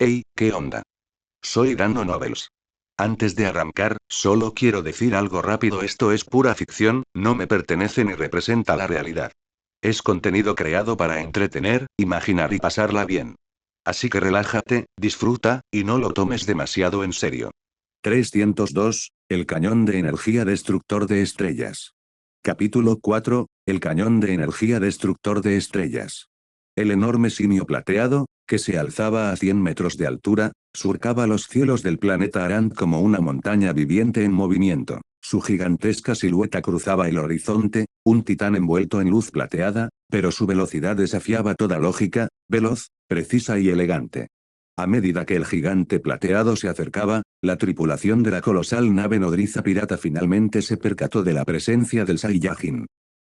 Hey, ¿qué onda? Soy Dano Nobles. Antes de arrancar, solo quiero decir algo rápido: esto es pura ficción, no me pertenece ni representa la realidad. Es contenido creado para entretener, imaginar y pasarla bien. Así que relájate, disfruta, y no lo tomes demasiado en serio. 302, el cañón de energía destructor de estrellas. Capítulo 4, el cañón de energía destructor de estrellas. El enorme simio plateado, que se alzaba a 100 metros de altura, surcaba los cielos del planeta Arant como una montaña viviente en movimiento. Su gigantesca silueta cruzaba el horizonte, un titán envuelto en luz plateada, pero su velocidad desafiaba toda lógica, veloz, precisa y elegante. A medida que el gigante plateado se acercaba, la tripulación de la colosal nave nodriza pirata finalmente se percató de la presencia del Saiyajin.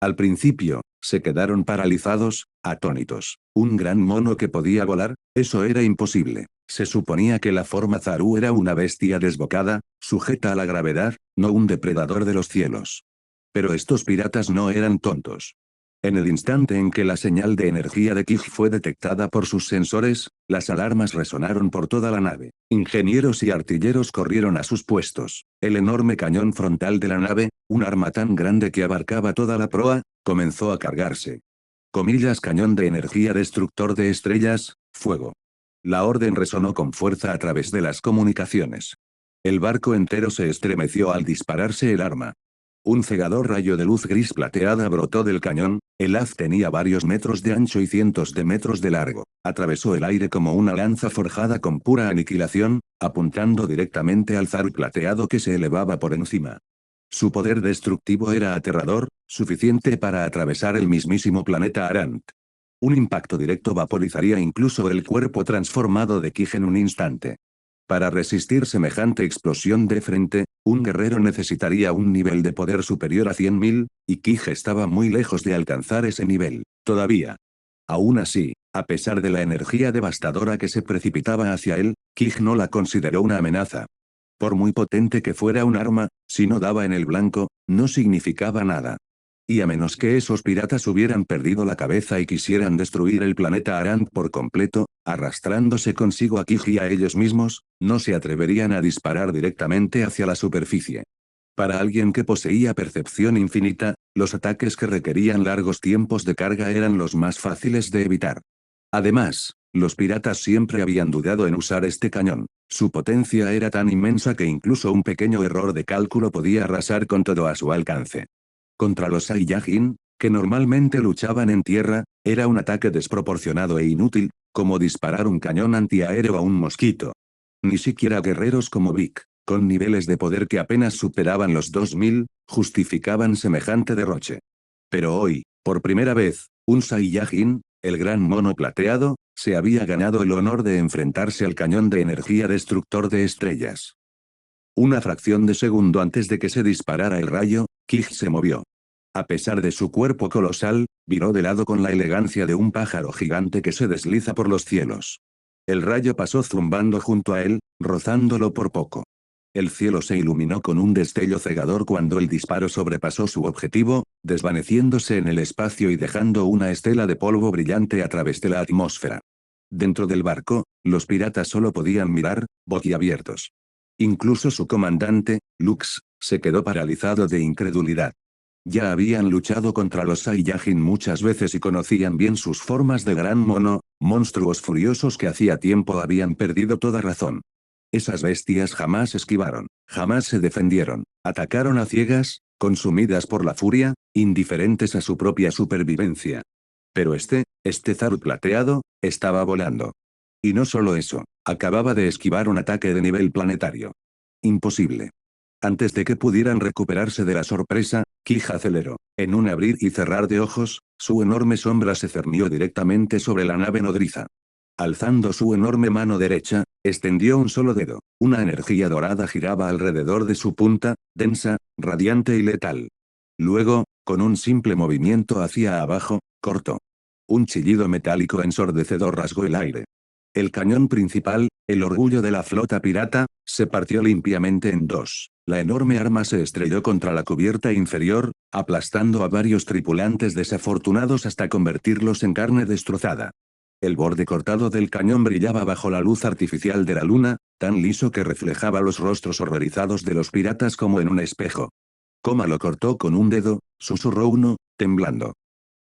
Al principio, se quedaron paralizados, atónitos. Un gran mono que podía volar, eso era imposible. Se suponía que la forma Zaru era una bestia desbocada, sujeta a la gravedad, no un depredador de los cielos. Pero estos piratas no eran tontos. En el instante en que la señal de energía de Kij fue detectada por sus sensores, las alarmas resonaron por toda la nave. Ingenieros y artilleros corrieron a sus puestos. El enorme cañón frontal de la nave, un arma tan grande que abarcaba toda la proa, comenzó a cargarse. Comillas: cañón de energía destructor de estrellas, fuego. La orden resonó con fuerza a través de las comunicaciones. El barco entero se estremeció al dispararse el arma. Un cegador rayo de luz gris plateada brotó del cañón, el haz tenía varios metros de ancho y cientos de metros de largo. Atravesó el aire como una lanza forjada con pura aniquilación, apuntando directamente al Zaru plateado que se elevaba por encima. Su poder destructivo era aterrador, suficiente para atravesar el mismísimo planeta Arant. Un impacto directo vaporizaría incluso el cuerpo transformado de Kij en un instante. Para resistir semejante explosión de frente, un guerrero necesitaría un nivel de poder superior a 100.000, y Kij estaba muy lejos de alcanzar ese nivel, todavía. Aún así, a pesar de la energía devastadora que se precipitaba hacia él, Kij no la consideró una amenaza. Por muy potente que fuera un arma, si no daba en el blanco, no significaba nada. Y a menos que esos piratas hubieran perdido la cabeza y quisieran destruir el planeta Arant por completo, arrastrándose consigo a Kij y a ellos mismos, no se atreverían a disparar directamente hacia la superficie. Para alguien que poseía percepción infinita, los ataques que requerían largos tiempos de carga eran los más fáciles de evitar. Además, los piratas siempre habían dudado en usar este cañón. Su potencia era tan inmensa que incluso un pequeño error de cálculo podía arrasar con todo a su alcance. Contra los Saiyajin, que normalmente luchaban en tierra, era un ataque desproporcionado e inútil, como disparar un cañón antiaéreo a un mosquito. Ni siquiera guerreros como Vic, con niveles de poder que apenas superaban los 2000, justificaban semejante derroche. Pero hoy, por primera vez, un Saiyajin, el gran mono plateado, se había ganado el honor de enfrentarse al cañón de energía destructor de estrellas. Una fracción de segundo antes de que se disparara el rayo, Kij se movió. A pesar de su cuerpo colosal, viró de lado con la elegancia de un pájaro gigante que se desliza por los cielos. El rayo pasó zumbando junto a él, rozándolo por poco. El cielo se iluminó con un destello cegador cuando el disparo sobrepasó su objetivo, desvaneciéndose en el espacio y dejando una estela de polvo brillante a través de la atmósfera. Dentro del barco, los piratas solo podían mirar, boquiabiertos. Incluso su comandante, Lux, se quedó paralizado de incredulidad. Ya habían luchado contra los Saiyajin muchas veces y conocían bien sus formas de gran mono, monstruos furiosos que hacía tiempo habían perdido toda razón. Esas bestias jamás esquivaron, jamás se defendieron, atacaron a ciegas, consumidas por la furia, indiferentes a su propia supervivencia. Pero este Zaru plateado, estaba volando. Y no solo eso, acababa de esquivar un ataque de nivel planetario. Imposible. Antes de que pudieran recuperarse de la sorpresa, Kij aceleró. En un abrir y cerrar de ojos, su enorme sombra se cernió directamente sobre la nave nodriza. Alzando su enorme mano derecha, extendió un solo dedo. Una energía dorada giraba alrededor de su punta, densa, radiante y letal. Luego, con un simple movimiento hacia abajo, cortó. Un chillido metálico ensordecedor rasgó el aire. El cañón principal, el orgullo de la flota pirata, se partió limpiamente en dos. La enorme arma se estrelló contra la cubierta inferior, aplastando a varios tripulantes desafortunados hasta convertirlos en carne destrozada. El borde cortado del cañón brillaba bajo la luz artificial de la luna, tan liso que reflejaba los rostros horrorizados de los piratas como en un espejo. Coma lo cortó con un dedo, susurró uno, temblando.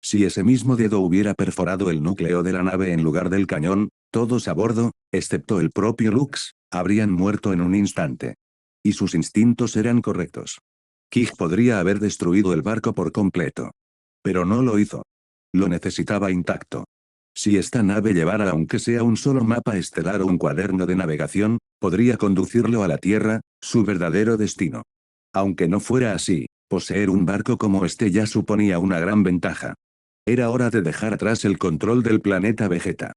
Si ese mismo dedo hubiera perforado el núcleo de la nave en lugar del cañón, todos a bordo, excepto el propio Lux, habrían muerto en un instante. Y sus instintos eran correctos. Kig podría haber destruido el barco por completo. Pero no lo hizo. Lo necesitaba intacto. Si esta nave llevara aunque sea un solo mapa estelar o un cuaderno de navegación, podría conducirlo a la Tierra, su verdadero destino. Aunque no fuera así, poseer un barco como este ya suponía una gran ventaja. Era hora de dejar atrás el control del planeta Vegeta.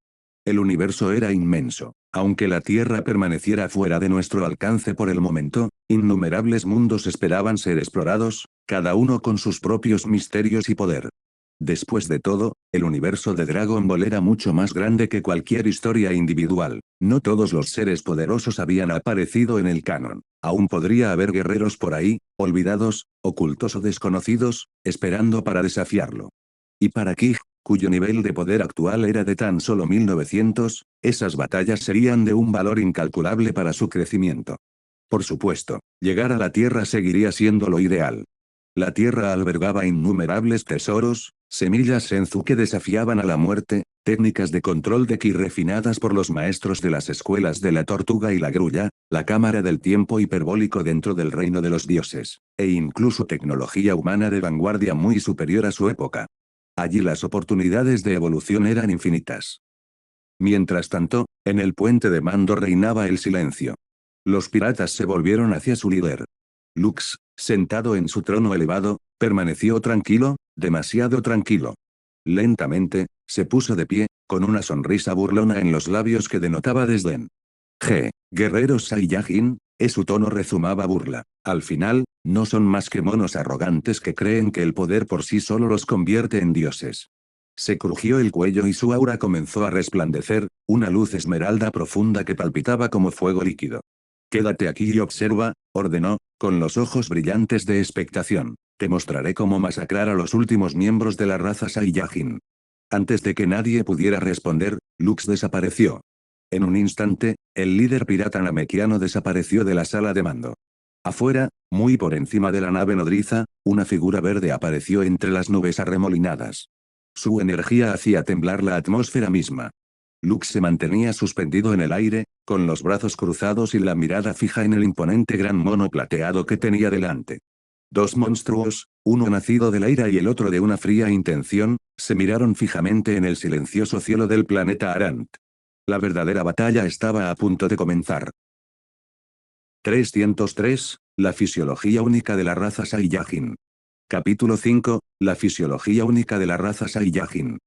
El universo era inmenso. Aunque la Tierra permaneciera fuera de nuestro alcance por el momento, innumerables mundos esperaban ser explorados, cada uno con sus propios misterios y poder. Después de todo, el universo de Dragon Ball era mucho más grande que cualquier historia individual. No todos los seres poderosos habían aparecido en el canon. Aún podría haber guerreros por ahí, olvidados, ocultos o desconocidos, esperando para desafiarlo. Y para Kig, cuyo nivel de poder actual era de tan solo 1900, esas batallas serían de un valor incalculable para su crecimiento. Por supuesto, llegar a la Tierra seguiría siendo lo ideal. La Tierra albergaba innumerables tesoros, semillas Senzu que desafiaban a la muerte, técnicas de control de ki refinadas por los maestros de las escuelas de la tortuga y la grulla, la cámara del tiempo hiperbólico dentro del reino de los dioses, e incluso tecnología humana de vanguardia muy superior a su época. Allí las oportunidades de evolución eran infinitas. Mientras tanto, en el puente de mando reinaba el silencio. Los piratas se volvieron hacia su líder. Lux, sentado en su trono elevado, permaneció tranquilo, demasiado tranquilo. Lentamente, se puso de pie, con una sonrisa burlona en los labios que denotaba desdén. Guerrero Saiyajin, su tono rezumaba burla. Al final, no son más que monos arrogantes que creen que el poder por sí solo los convierte en dioses. Se crujió el cuello y su aura comenzó a resplandecer, una luz esmeralda profunda que palpitaba como fuego líquido. Quédate aquí y observa, ordenó, con los ojos brillantes de expectación. Te mostraré cómo masacrar a los últimos miembros de la raza Saiyajin. Antes de que nadie pudiera responder, Lux desapareció. En un instante, el líder pirata namekiano desapareció de la sala de mando. Afuera, muy por encima de la nave nodriza, una figura verde apareció entre las nubes arremolinadas. Su energía hacía temblar la atmósfera misma. Lux se mantenía suspendido en el aire, con los brazos cruzados y la mirada fija en el imponente gran mono plateado que tenía delante. Dos monstruos, uno nacido de la ira y el otro de una fría intención, se miraron fijamente en el silencioso cielo del planeta Arant. La verdadera batalla estaba a punto de comenzar. 303. La fisiología única de la raza Saiyajin. Capítulo 5. La fisiología única de la raza Saiyajin.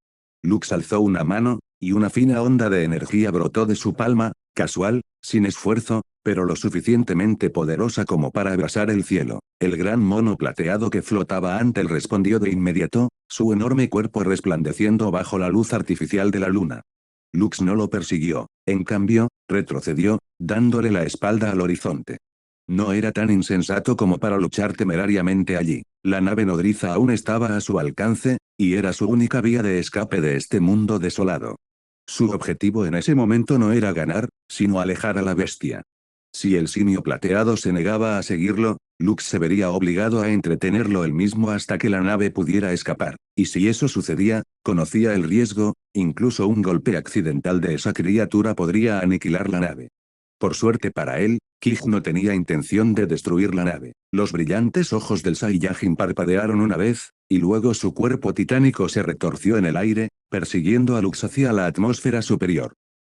Lux alzó una mano, y una fina onda de energía brotó de su palma, casual, sin esfuerzo, pero lo suficientemente poderosa como para abrasar el cielo. El gran mono plateado que flotaba ante él respondió de inmediato, su enorme cuerpo resplandeciendo bajo la luz artificial de la luna. Lux no lo persiguió, en cambio, retrocedió, dándole la espalda al horizonte. No era tan insensato como para luchar temerariamente allí. La nave nodriza aún estaba a su alcance, y era su única vía de escape de este mundo desolado. Su objetivo en ese momento no era ganar, sino alejar a la bestia. Si el simio plateado se negaba a seguirlo, Lux se vería obligado a entretenerlo él mismo hasta que la nave pudiera escapar, y si eso sucedía, conocía el riesgo, incluso un golpe accidental de esa criatura podría aniquilar la nave. Por suerte para él, Kig no tenía intención de destruir la nave. Los brillantes ojos del Saiyajin parpadearon una vez, y luego su cuerpo titánico se retorció en el aire, persiguiendo a Lux hacia la atmósfera superior.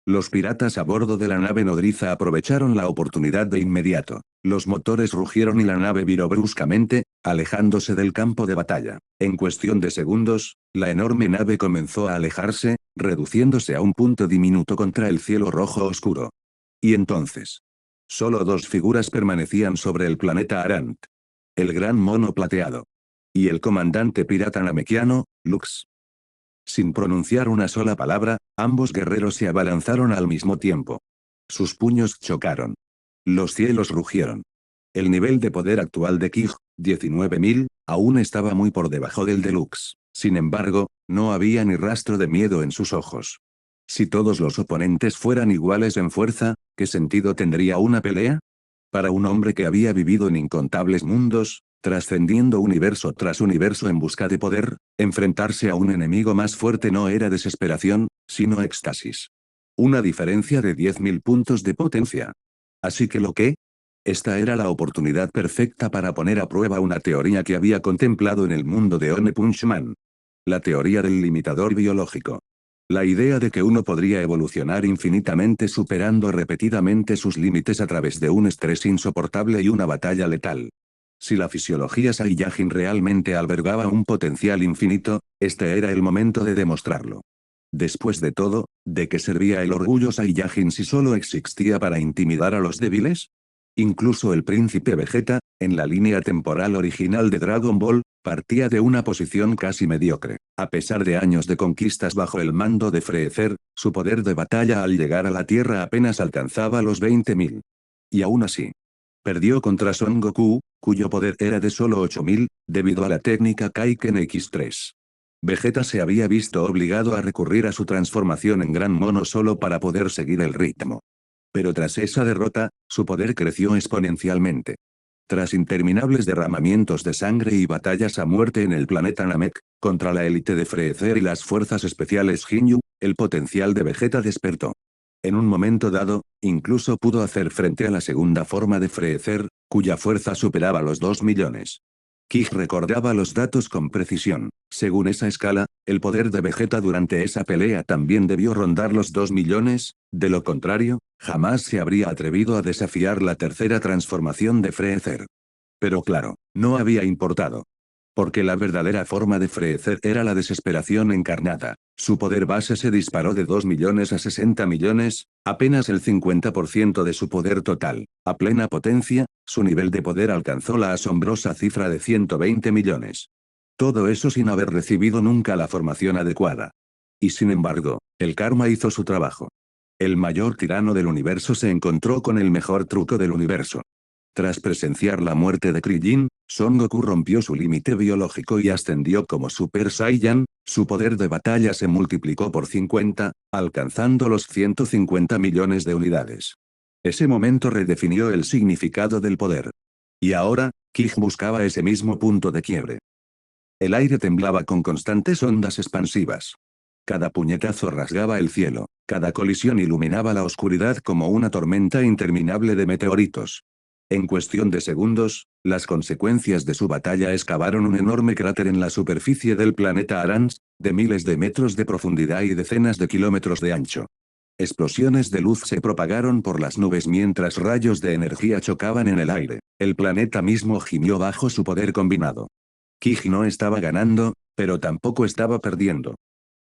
Los piratas a bordo de la nave nodriza aprovecharon la oportunidad de inmediato. Los motores rugieron y la nave viró bruscamente, alejándose del campo de batalla. En cuestión de segundos, la enorme nave comenzó a alejarse, reduciéndose a un punto diminuto contra el cielo rojo oscuro. Y entonces, solo dos figuras permanecían sobre el planeta Arant. El gran mono plateado. Y el comandante pirata namekiano, Lux. Sin pronunciar una sola palabra, ambos guerreros se abalanzaron al mismo tiempo. Sus puños chocaron. Los cielos rugieron. El nivel de poder actual de Kig, 19.000, aún estaba muy por debajo del de Lux. Sin embargo, no había ni rastro de miedo en sus ojos. Si todos los oponentes fueran iguales en fuerza, ¿qué sentido tendría una pelea? Para un hombre que había vivido en incontables mundos, trascendiendo universo tras universo en busca de poder, enfrentarse a un enemigo más fuerte no era desesperación, sino éxtasis. Una diferencia de 10.000 puntos de potencia. Así que esta era la oportunidad perfecta para poner a prueba una teoría que había contemplado en el mundo de One Punch Man. La teoría del limitador biológico. La idea de que uno podría evolucionar infinitamente superando repetidamente sus límites a través de un estrés insoportable y una batalla letal. Si la fisiología Saiyajin realmente albergaba un potencial infinito, este era el momento de demostrarlo. Después de todo, ¿de qué servía el orgullo Saiyajin si solo existía para intimidar a los débiles? Incluso el príncipe Vegeta, en la línea temporal original de Dragon Ball, partía de una posición casi mediocre. A pesar de años de conquistas bajo el mando de Freezer, su poder de batalla al llegar a la Tierra apenas alcanzaba los 20.000. Y aún así, perdió contra Son Goku, cuyo poder era de solo 8.000, debido a la técnica Kaiken X3. Vegeta se había visto obligado a recurrir a su transformación en Gran Mono solo para poder seguir el ritmo. Pero tras esa derrota, su poder creció exponencialmente. Tras interminables derramamientos de sangre y batallas a muerte en el planeta Namek, contra la élite de Freezer y las fuerzas especiales Ginyu, el potencial de Vegeta despertó. En un momento dado, incluso pudo hacer frente a la segunda forma de Freezer, cuya fuerza superaba los 2 millones. Kid recordaba los datos con precisión. Según esa escala, el poder de Vegeta durante esa pelea también debió rondar los 2 millones, de lo contrario, jamás se habría atrevido a desafiar la tercera transformación de Freezer. Pero claro, no había importado. Porque la verdadera forma de Freezer era la desesperación encarnada. Su poder base se disparó de 2 millones a 60 millones, apenas el 50% de su poder total. A plena potencia, su nivel de poder alcanzó la asombrosa cifra de 120 millones. Todo eso sin haber recibido nunca la formación adecuada. Y sin embargo, el karma hizo su trabajo. El mayor tirano del universo se encontró con el mejor truco del universo. Tras presenciar la muerte de Krillin, Son Goku rompió su límite biológico y ascendió como Super Saiyan, su poder de batalla se multiplicó por 50, alcanzando los 150 millones de unidades. Ese momento redefinió el significado del poder. Y ahora, Kid buscaba ese mismo punto de quiebre. El aire temblaba con constantes ondas expansivas. Cada puñetazo rasgaba el cielo, cada colisión iluminaba la oscuridad como una tormenta interminable de meteoritos. En cuestión de segundos, las consecuencias de su batalla excavaron un enorme cráter en la superficie del planeta Arans, de miles de metros de profundidad y decenas de kilómetros de ancho. Explosiones de luz se propagaron por las nubes mientras rayos de energía chocaban en el aire. El planeta mismo gimió bajo su poder combinado. Kid no estaba ganando, pero tampoco estaba perdiendo.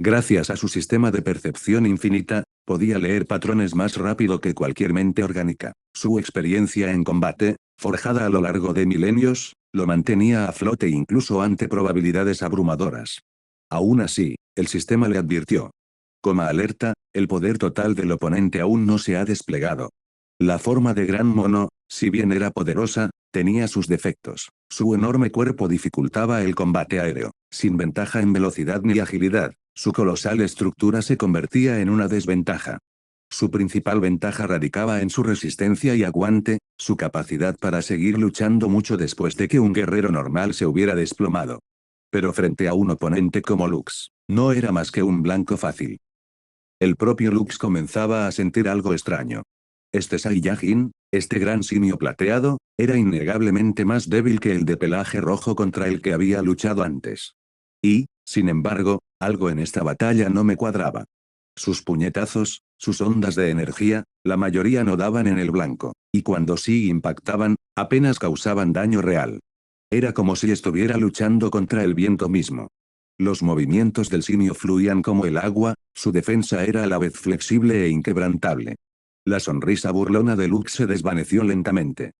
Gracias a su sistema de percepción infinita, podía leer patrones más rápido que cualquier mente orgánica. Su experiencia en combate, forjada a lo largo de milenios, lo mantenía a flote incluso ante probabilidades abrumadoras. Aún así, el sistema le advirtió. Coma alerta, el poder total del oponente aún no se ha desplegado. La forma de Gran Mono, si bien era poderosa, tenía sus defectos. Su enorme cuerpo dificultaba el combate aéreo. Sin ventaja en velocidad ni agilidad, su colosal estructura se convertía en una desventaja. Su principal ventaja radicaba en su resistencia y aguante, su capacidad para seguir luchando mucho después de que un guerrero normal se hubiera desplomado. Pero frente a un oponente como Lux, no era más que un blanco fácil. El propio Lux comenzaba a sentir algo extraño. Este Saiyajin, este gran simio plateado, era innegablemente más débil que el de pelaje rojo contra el que había luchado antes. Y, sin embargo, algo en esta batalla no me cuadraba. Sus puñetazos, sus ondas de energía, la mayoría no daban en el blanco, y cuando sí impactaban, apenas causaban daño real. Era como si estuviera luchando contra el viento mismo. Los movimientos del simio fluían como el agua, su defensa era a la vez flexible e inquebrantable. La sonrisa burlona de Lux se desvaneció lentamente.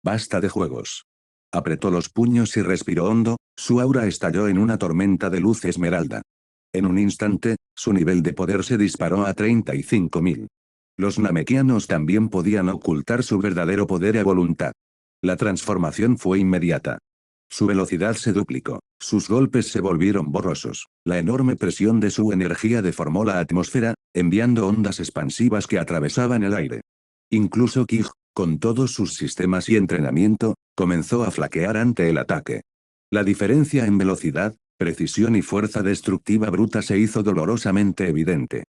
Basta de juegos. Apretó los puños y respiró hondo, su aura estalló en una tormenta de luz esmeralda. En un instante, su nivel de poder se disparó a 35.000. Los namekianos también podían ocultar su verdadero poder a voluntad. La transformación fue inmediata. Su velocidad se duplicó, Sus golpes se volvieron borrosos. La enorme presión de su energía deformó la atmósfera, enviando ondas expansivas que atravesaban el aire. Incluso Kij, con todos sus sistemas y entrenamiento, comenzó a flaquear ante el ataque. La diferencia en velocidad, precisión y fuerza destructiva bruta se hizo dolorosamente evidente.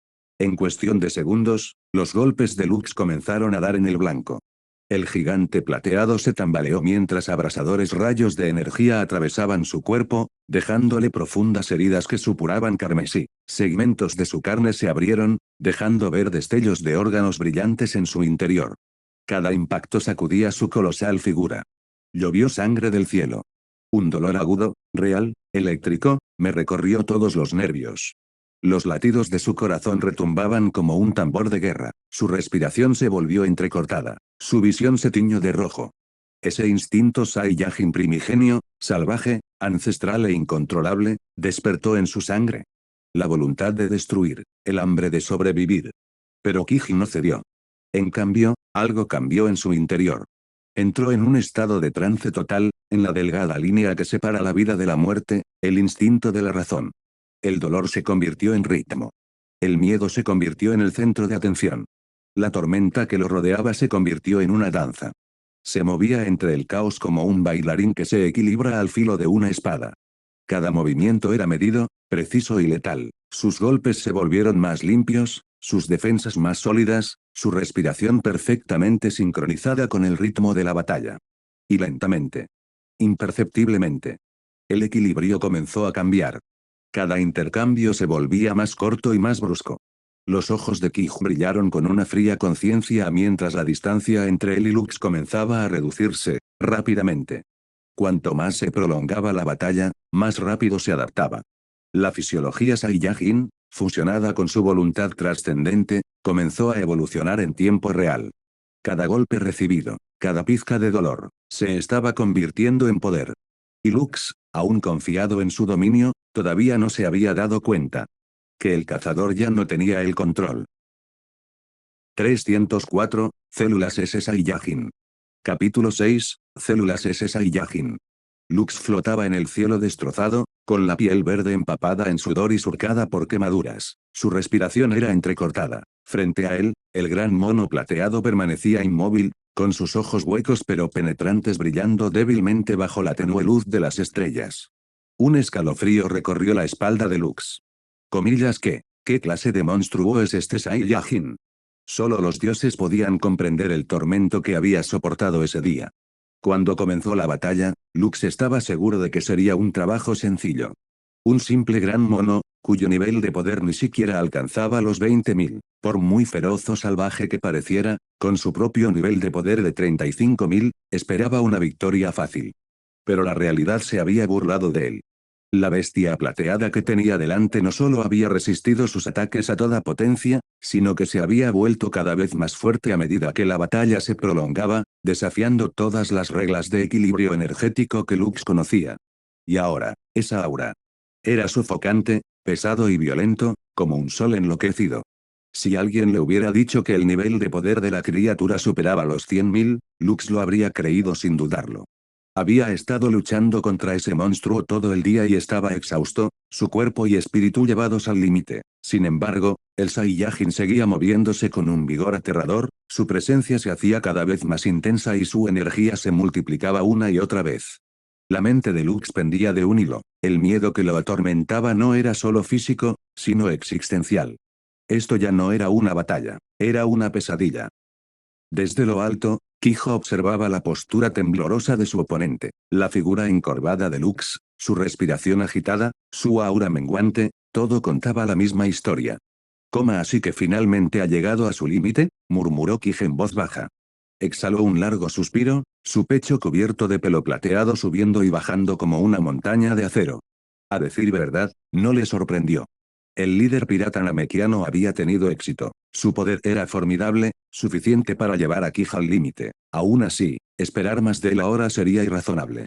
En cuestión de segundos, los golpes de Lux comenzaron a dar en el blanco. El gigante plateado se tambaleó mientras abrasadores rayos de energía atravesaban su cuerpo, dejándole profundas heridas que supuraban carmesí. Segmentos de su carne se abrieron, dejando ver destellos de órganos brillantes en su interior. Cada impacto sacudía su colosal figura. Llovió sangre del cielo. Un dolor agudo, real, eléctrico, me recorrió todos los nervios. Los latidos de su corazón retumbaban como un tambor de guerra, su respiración se volvió entrecortada, su visión se tiñó de rojo. Ese instinto Saiyajin primigenio, salvaje, ancestral e incontrolable, despertó en su sangre. La voluntad de destruir, el hambre de sobrevivir. Pero Kiji no cedió. En cambio, algo cambió en su interior. Entró en un estado de trance total, en la delgada línea que separa la vida de la muerte, el instinto de la razón. El dolor se convirtió en ritmo. El miedo se convirtió en el centro de atención. La tormenta que lo rodeaba se convirtió en una danza. Se movía entre el caos como un bailarín que se equilibra al filo de una espada. Cada movimiento era medido, preciso y letal. Sus golpes se volvieron más limpios, sus defensas más sólidas, su respiración perfectamente sincronizada con el ritmo de la batalla. Y lentamente. Imperceptiblemente. El equilibrio comenzó a cambiar. Cada intercambio se volvía más corto y más brusco. Los ojos de Kij brillaron con una fría conciencia mientras la distancia entre él y Lux comenzaba a reducirse, rápidamente. Cuanto más se prolongaba la batalla, más rápido se adaptaba. La fisiología Saiyajin, fusionada con su voluntad trascendente, comenzó a evolucionar en tiempo real. Cada golpe recibido, cada pizca de dolor, se estaba convirtiendo en poder. Y Lux, aún confiado en su dominio, todavía no se había dado cuenta. Que el cazador ya no tenía el control. 304, Células S. Saiyajin. Capítulo 6, Células S. Saiyajin. Lux flotaba en el cielo destrozado, con la piel verde empapada en sudor y surcada por quemaduras. Su respiración era entrecortada. Frente a él, el gran mono plateado permanecía inmóvil, con sus ojos huecos pero penetrantes brillando débilmente bajo la tenue luz de las estrellas. Un escalofrío recorrió la espalda de Lux. ¿Qué clase de monstruo es este Saiyajin? Solo los dioses podían comprender el tormento que había soportado ese día. Cuando comenzó la batalla, Lux estaba seguro de que sería un trabajo sencillo. Un simple gran mono, cuyo nivel de poder ni siquiera alcanzaba los 20.000, por muy feroz o salvaje que pareciera, con su propio nivel de poder de 35.000, esperaba una victoria fácil. Pero la realidad se había burlado de él. La bestia plateada que tenía delante no solo había resistido sus ataques a toda potencia, sino que se había vuelto cada vez más fuerte a medida que la batalla se prolongaba, desafiando todas las reglas de equilibrio energético que Lux conocía. Y ahora, esa aura. Era sofocante, pesado y violento, como un sol enloquecido. Si alguien le hubiera dicho que el nivel de poder de la criatura superaba los 100.000, Lux lo habría creído sin dudarlo. Había estado luchando contra ese monstruo todo el día y estaba exhausto, su cuerpo y espíritu llevados al límite. Sin embargo, el Saiyajin seguía moviéndose con un vigor aterrador, su presencia se hacía cada vez más intensa y su energía se multiplicaba una y otra vez. La mente de Lux pendía de un hilo, el miedo que lo atormentaba no era solo físico, sino existencial. Esto ya no era una batalla, era una pesadilla. Desde lo alto, Kijo observaba la postura temblorosa de su oponente, la figura encorvada de Lux, su respiración agitada, su aura menguante, todo contaba la misma historia. ¿Cómo así que finalmente ha llegado a su límite?, murmuró Kije en voz baja. Exhaló un largo suspiro, su pecho cubierto de pelo plateado subiendo y bajando como una montaña de acero. A decir verdad, no le sorprendió. El líder pirata namekiano había tenido éxito. Su poder era formidable, suficiente para llevar a Kij al límite. Aún así, esperar más de él ahora sería irrazonable.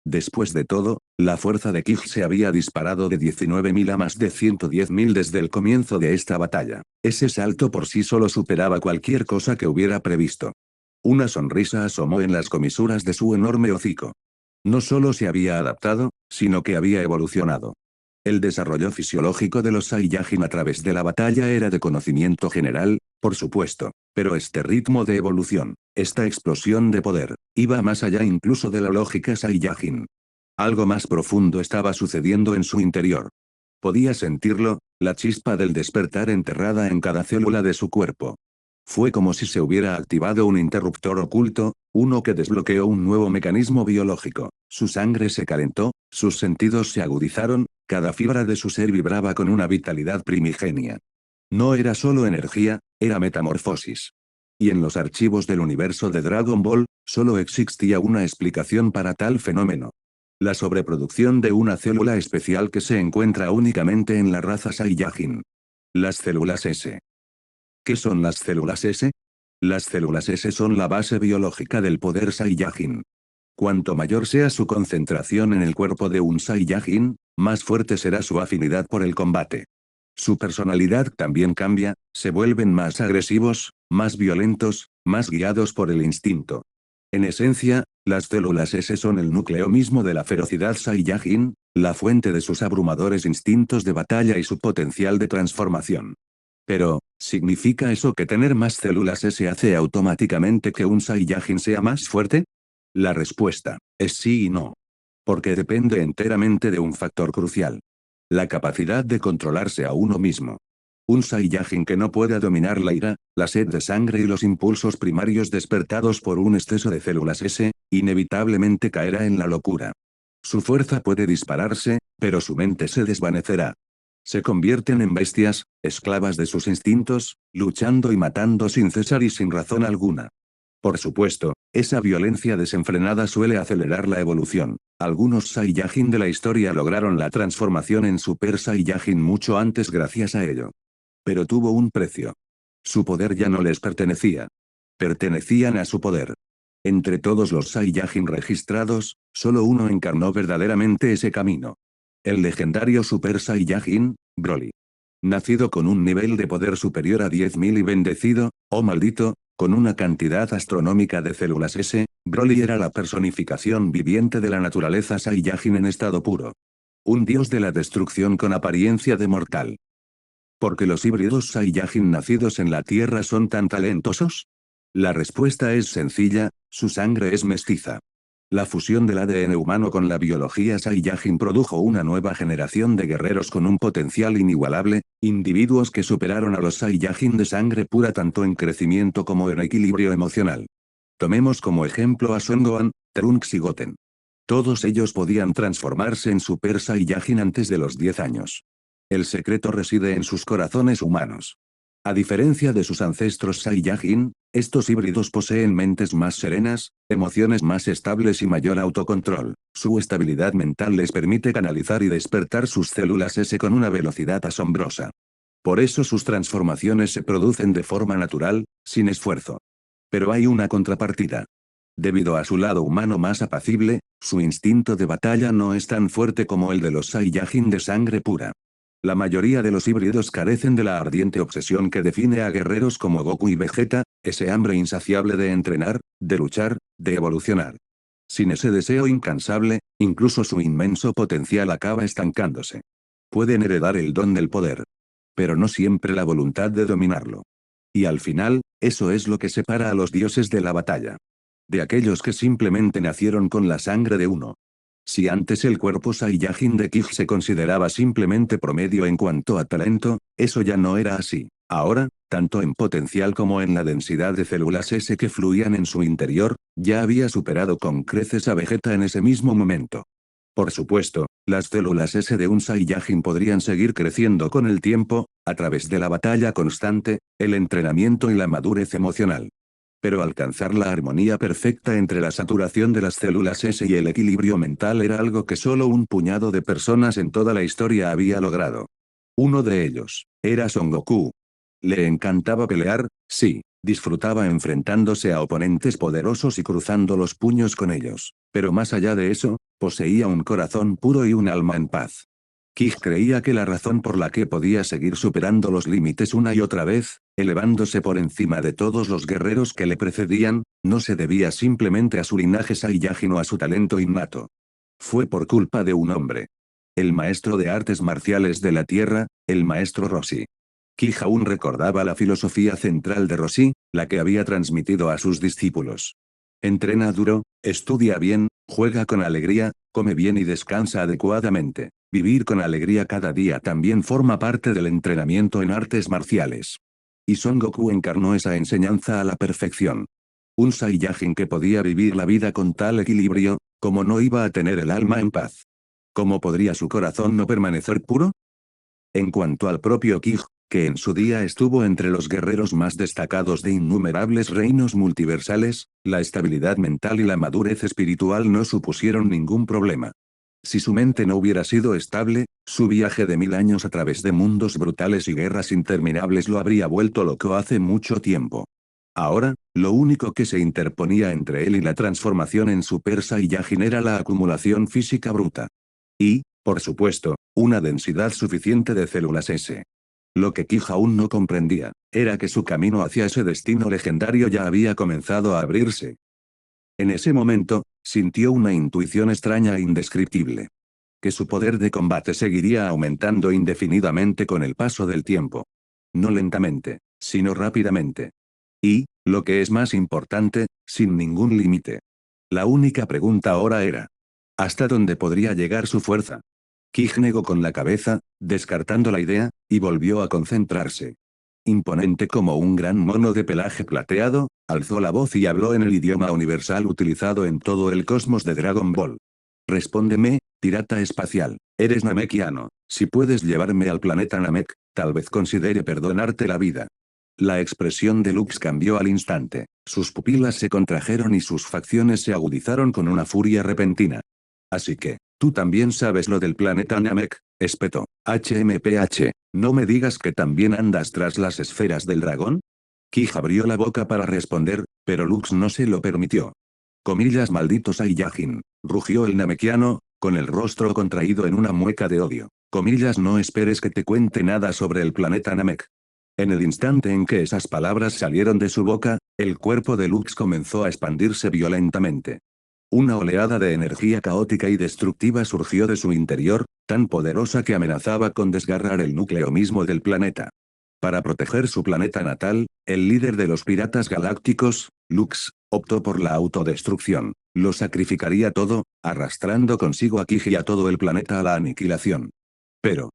Después de todo, la fuerza de Kij se había disparado de 19.000 a más de 110.000 desde el comienzo de esta batalla. Ese salto por sí solo superaba cualquier cosa que hubiera previsto. Una sonrisa asomó en las comisuras de su enorme hocico. No solo se había adaptado, sino que había evolucionado. El desarrollo fisiológico de los Saiyajin a través de la batalla era de conocimiento general, por supuesto, pero este ritmo de evolución, esta explosión de poder, iba más allá incluso de la lógica Saiyajin. Algo más profundo estaba sucediendo en su interior. Podía sentirlo, la chispa del despertar enterrada en cada célula de su cuerpo. Fue como si se hubiera activado un interruptor oculto, uno que desbloqueó un nuevo mecanismo biológico. Su sangre se calentó, sus sentidos se agudizaron, cada fibra de su ser vibraba con una vitalidad primigenia. No era solo energía, era metamorfosis. Y en los archivos del universo de Dragon Ball, solo existía una explicación para tal fenómeno. La sobreproducción de una célula especial que se encuentra únicamente en la raza Saiyajin. Las células S. ¿Qué son las células S? Las células S son la base biológica del poder Saiyajin. Cuanto mayor sea su concentración en el cuerpo de un Saiyajin, más fuerte será su afinidad por el combate. Su personalidad también cambia, se vuelven más agresivos, más violentos, más guiados por el instinto. En esencia, las células S son el núcleo mismo de la ferocidad Saiyajin, la fuente de sus abrumadores instintos de batalla y su potencial de transformación. Pero, ¿significa eso que tener más células S hace automáticamente que un Saiyajin sea más fuerte? La respuesta es sí y no. Porque depende enteramente de un factor crucial. La capacidad de controlarse a uno mismo. Un Saiyajin que no pueda dominar la ira, la sed de sangre y los impulsos primarios despertados por un exceso de células S, inevitablemente caerá en la locura. Su fuerza puede dispararse, pero su mente se desvanecerá. Se convierten en bestias, esclavas de sus instintos, luchando y matando sin cesar y sin razón alguna. Por supuesto, esa violencia desenfrenada suele acelerar la evolución. Algunos Saiyajin de la historia lograron la transformación en Super Saiyajin mucho antes gracias a ello. Pero tuvo un precio. Su poder ya no les pertenecía. Pertenecían a su poder. Entre todos los Saiyajin registrados, solo uno encarnó verdaderamente ese camino. El legendario Super Saiyajin, Broly. Nacido con un nivel de poder superior a 10.000 y bendecido, oh maldito, con una cantidad astronómica de células S, Broly era la personificación viviente de la naturaleza Saiyajin en estado puro. Un dios de la destrucción con apariencia de mortal. ¿Por qué los híbridos Saiyajin nacidos en la Tierra son tan talentosos? La respuesta es sencilla, su sangre es mestiza. La fusión del ADN humano con la biología Saiyajin produjo una nueva generación de guerreros con un potencial inigualable, individuos que superaron a los Saiyajin de sangre pura tanto en crecimiento como en equilibrio emocional. Tomemos como ejemplo a Son Gohan, Trunks y Goten. Todos ellos podían transformarse en Super Saiyajin antes de los 10 años. El secreto reside en sus corazones humanos. A diferencia de sus ancestros Saiyajin, estos híbridos poseen mentes más serenas, emociones más estables y mayor autocontrol. Su estabilidad mental les permite canalizar y despertar sus células S con una velocidad asombrosa. Por eso sus transformaciones se producen de forma natural, sin esfuerzo. Pero hay una contrapartida. Debido a su lado humano más apacible, su instinto de batalla no es tan fuerte como el de los Saiyajin de sangre pura. La mayoría de los híbridos carecen de la ardiente obsesión que define a guerreros como Goku y Vegeta, ese hambre insaciable de entrenar, de luchar, de evolucionar. Sin ese deseo incansable, incluso su inmenso potencial acaba estancándose. Pueden heredar el don del poder. Pero no siempre la voluntad de dominarlo. Y al final, eso es lo que separa a los dioses de la batalla. De aquellos que simplemente nacieron con la sangre de uno. Si antes el cuerpo Saiyajin de Kid se consideraba simplemente promedio en cuanto a talento, eso ya no era así. Ahora, tanto en potencial como en la densidad de células S que fluían en su interior, ya había superado con creces a Vegeta en ese mismo momento. Por supuesto, las células S de un Saiyajin podrían seguir creciendo con el tiempo, a través de la batalla constante, el entrenamiento y la madurez emocional. Pero alcanzar la armonía perfecta entre la saturación de las células S y el equilibrio mental era algo que solo un puñado de personas en toda la historia había logrado. Uno de ellos era Son Goku. Le encantaba pelear, sí, disfrutaba enfrentándose a oponentes poderosos y cruzando los puños con ellos, pero más allá de eso, poseía un corazón puro y un alma en paz. Kid creía que la razón por la que podía seguir superando los límites una y otra vez, elevándose por encima de todos los guerreros que le precedían, no se debía simplemente a su linaje Saiyajin o a su talento innato. Fue por culpa de un hombre. El maestro de artes marciales de la Tierra, el maestro Roshi. Ki aún recordaba la filosofía central de Roshi, la que había transmitido a sus discípulos. Entrena duro, estudia bien, juega con alegría, come bien y descansa adecuadamente. Vivir con alegría cada día también forma parte del entrenamiento en artes marciales. Y Son Goku encarnó esa enseñanza a la perfección. Un Saiyajin que podía vivir la vida con tal equilibrio, como no iba a tener el alma en paz. ¿Cómo podría su corazón no permanecer puro? En cuanto al propio Ki, que en su día estuvo entre los guerreros más destacados de innumerables reinos multiversales, la estabilidad mental y la madurez espiritual no supusieron ningún problema. Si su mente no hubiera sido estable, su viaje de 1000 años a través de mundos brutales y guerras interminables lo habría vuelto loco hace mucho tiempo. Ahora, lo único que se interponía entre él y la transformación en Super Saiyajin era la acumulación física bruta. Y, por supuesto, una densidad suficiente de células S. Lo que Ki aún no comprendía, era que su camino hacia ese destino legendario ya había comenzado a abrirse. En ese momento, sintió una intuición extraña e indescriptible. Que su poder de combate seguiría aumentando indefinidamente con el paso del tiempo. No lentamente, sino rápidamente. Y, lo que es más importante, sin ningún límite. La única pregunta ahora era: ¿hasta dónde podría llegar su fuerza? Ki negó con la cabeza, descartando la idea, y volvió a concentrarse. Imponente como un gran mono de pelaje plateado, alzó la voz y habló en el idioma universal utilizado en todo el cosmos de Dragon Ball. Respóndeme, pirata espacial, eres namekiano. Si puedes llevarme al planeta Namek, tal vez considere perdonarte la vida. La expresión de Lux cambió al instante, sus pupilas se contrajeron y sus facciones se agudizaron con una furia repentina. Así que, tú también sabes lo del planeta Namek, espetó. HMPH, ¿no me digas que también andas tras las esferas del dragón? Ki abrió la boca para responder, pero Lux no se lo permitió. Comillas maldito Saiyajin, rugió el namekiano, con el rostro contraído en una mueca de odio. Comillas no esperes que te cuente nada sobre el planeta Namek. En el instante en que esas palabras salieron de su boca, el cuerpo de Lux comenzó a expandirse violentamente. Una oleada de energía caótica y destructiva surgió de su interior, tan poderosa que amenazaba con desgarrar el núcleo mismo del planeta. Para proteger su planeta natal, el líder de los piratas galácticos, Lux, optó por la autodestrucción. Lo sacrificaría todo, arrastrando consigo a Ki y a todo el planeta a la aniquilación. Pero,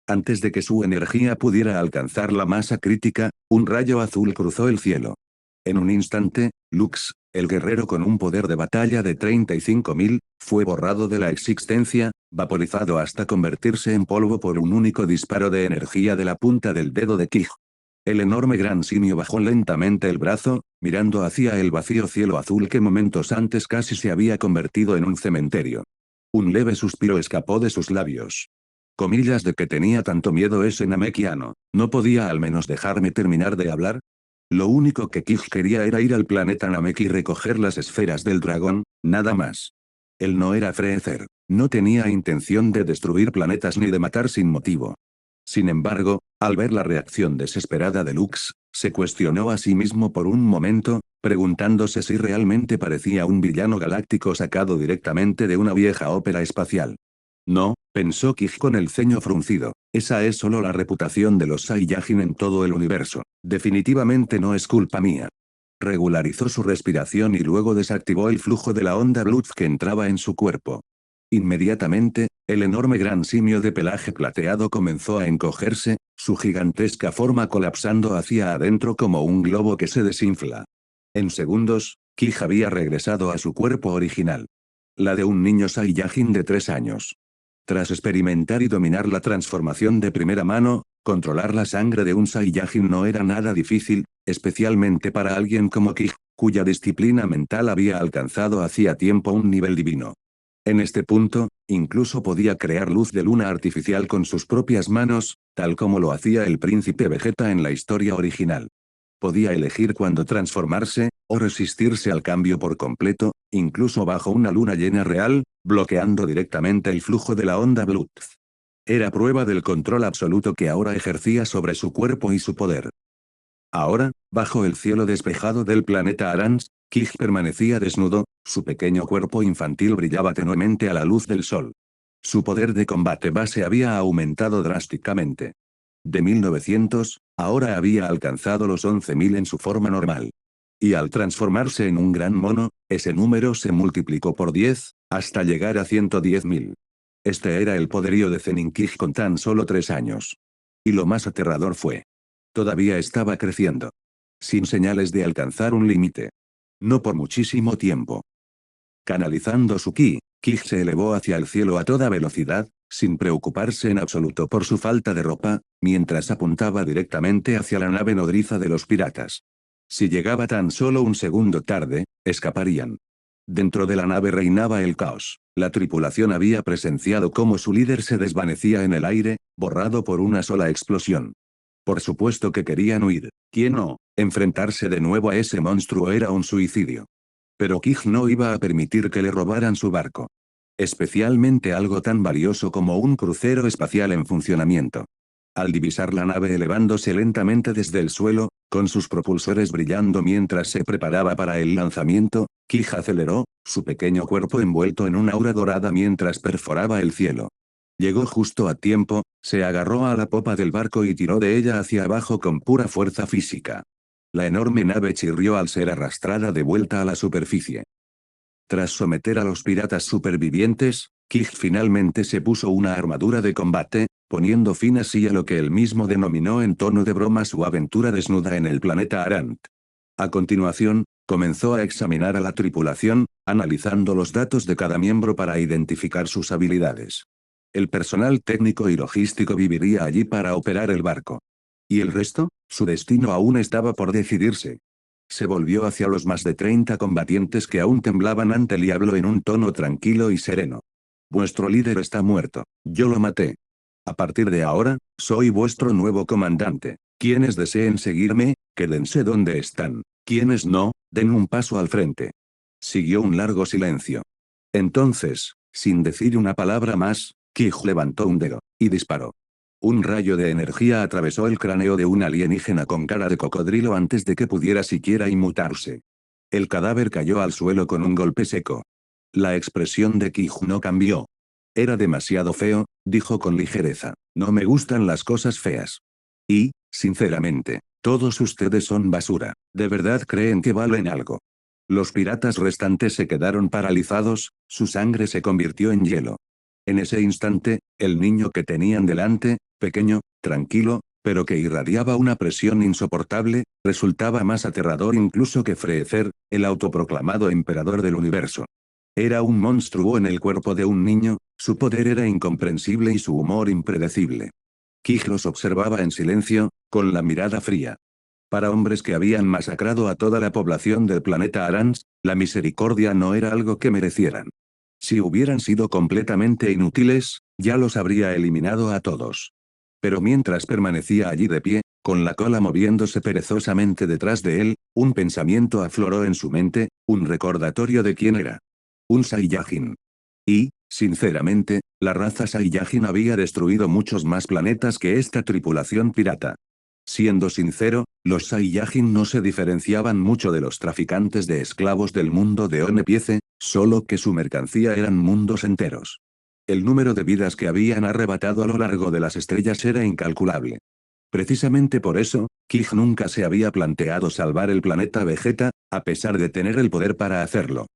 antes de que su energía pudiera alcanzar la masa crítica, un rayo azul cruzó el cielo. En un instante, Lux, el guerrero con un poder de batalla de 35.000, fue borrado de la existencia, vaporizado hasta convertirse en polvo por un único disparo de energía de la punta del dedo de Ki. El enorme gran simio bajó lentamente el brazo, mirando hacia el vacío cielo azul que momentos antes casi se había convertido en un cementerio. Un leve suspiro escapó de sus labios. Comillas de que tenía tanto miedo ese namekiano, ¿no podía al menos dejarme terminar de hablar? Lo único que Ki quería era ir al planeta Namek y recoger las esferas del dragón, nada más. Él no era Freezer, no tenía intención de destruir planetas ni de matar sin motivo. Sin embargo, al ver la reacción desesperada de Lux, se cuestionó a sí mismo por un momento, preguntándose si realmente parecía un villano galáctico sacado directamente de una vieja ópera espacial. No, pensó Ki con el ceño fruncido, esa es solo la reputación de los Saiyajin en todo el universo, definitivamente no es culpa mía. Regularizó su respiración y luego desactivó el flujo de la onda Bluetooth que entraba en su cuerpo. Inmediatamente, el enorme gran simio de pelaje plateado comenzó a encogerse, su gigantesca forma colapsando hacia adentro como un globo que se desinfla. En segundos, Ki había regresado a su cuerpo original. La de un niño Saiyajin de 3 años. Tras experimentar y dominar la transformación de primera mano, controlar la sangre de un Saiyajin no era nada difícil, especialmente para alguien como Ki, cuya disciplina mental había alcanzado hacía tiempo un nivel divino. En este punto, incluso podía crear luz de luna artificial con sus propias manos, tal como lo hacía el príncipe Vegeta en la historia original. Podía elegir cuándo transformarse, o resistirse al cambio por completo, incluso bajo una luna llena real, bloqueando directamente el flujo de la onda Bluetooth. Era prueba del control absoluto que ahora ejercía sobre su cuerpo y su poder. Ahora, bajo el cielo despejado del planeta Arans, Ki permanecía desnudo, Su pequeño cuerpo infantil brillaba tenuemente a la luz del sol. Su poder de combate base había aumentado drásticamente. De 1900, ahora había alcanzado los 11.000 en su forma normal. Y al transformarse en un gran mono, ese número se multiplicó por 10, hasta llegar a 110.000. Este era el poderío de Zeningkij con tan solo 3 años. Y lo más aterrador fue. Todavía estaba creciendo. Sin señales de alcanzar un límite. No por muchísimo tiempo. Canalizando su ki, Kij se elevó hacia el cielo a toda velocidad, sin preocuparse en absoluto por su falta de ropa, mientras apuntaba directamente hacia la nave nodriza de los piratas. Si llegaba tan solo un segundo tarde, escaparían. Dentro de la nave reinaba el caos. La tripulación había presenciado cómo su líder se desvanecía en el aire, borrado por una sola explosión. Por supuesto que querían huir. ¿Quién no? Enfrentarse de nuevo a ese monstruo era un suicidio. Pero Kij no iba a permitir que le robaran su barco. Especialmente algo tan valioso como un crucero espacial en funcionamiento. Al divisar la nave elevándose lentamente desde el suelo, con sus propulsores brillando mientras se preparaba para el lanzamiento, Kij aceleró, su pequeño cuerpo envuelto en una aura dorada mientras perforaba el cielo. Llegó justo a tiempo, se agarró a la popa del barco y tiró de ella hacia abajo con pura fuerza física. La enorme nave chirrió al ser arrastrada de vuelta a la superficie. Tras someter a los piratas supervivientes, Kij finalmente se puso una armadura de combate, poniendo fin así a lo que él mismo denominó en tono de broma su aventura desnuda en el planeta Arant. A continuación, comenzó a examinar a la tripulación, analizando los datos de cada miembro para identificar sus habilidades. El personal técnico y logístico viviría allí para operar el barco. ¿Y el resto? Su destino aún estaba por decidirse. Se volvió hacia los más de 30 combatientes que aún temblaban ante él y habló en un tono tranquilo y sereno. Vuestro líder está muerto. Yo lo maté. A partir de ahora, soy vuestro nuevo comandante. Quienes deseen seguirme, quédense donde están. Quienes no, den un paso al frente. Siguió un largo silencio. Entonces, sin decir una palabra más, Kij levantó un dedo, y disparó. Un rayo de energía atravesó el cráneo de un alienígena con cara de cocodrilo antes de que pudiera siquiera inmutarse. El cadáver cayó al suelo con un golpe seco. La expresión de Kij no cambió. Era demasiado feo, dijo con ligereza. No me gustan las cosas feas. Y, sinceramente, todos ustedes son basura. ¿De verdad creen que valen algo? Los piratas restantes se quedaron paralizados, su sangre se convirtió en hielo. En ese instante, el niño que tenían delante, pequeño, tranquilo, pero que irradiaba una presión insoportable, resultaba más aterrador incluso que Freezer, el autoproclamado emperador del universo. Era un monstruo en el cuerpo de un niño, su poder era incomprensible y su humor impredecible. Kij los observaba en silencio, con la mirada fría. Para hombres que habían masacrado a toda la población del planeta Arans, la misericordia no era algo que merecieran. Si hubieran sido completamente inútiles, ya los habría eliminado a todos. Pero mientras permanecía allí de pie, con la cola moviéndose perezosamente detrás de él, un pensamiento afloró en su mente, un recordatorio de quién era. Un Saiyajin. Y, sinceramente, la raza Saiyajin había destruido muchos más planetas que esta tripulación pirata. Siendo sincero, los Saiyajin no se diferenciaban mucho de los traficantes de esclavos del mundo de One Piece, solo que su mercancía eran mundos enteros. El número de vidas que habían arrebatado a lo largo de las estrellas era incalculable. Precisamente por eso, Kij nunca se había planteado salvar el planeta Vegeta, a pesar de tener el poder para hacerlo.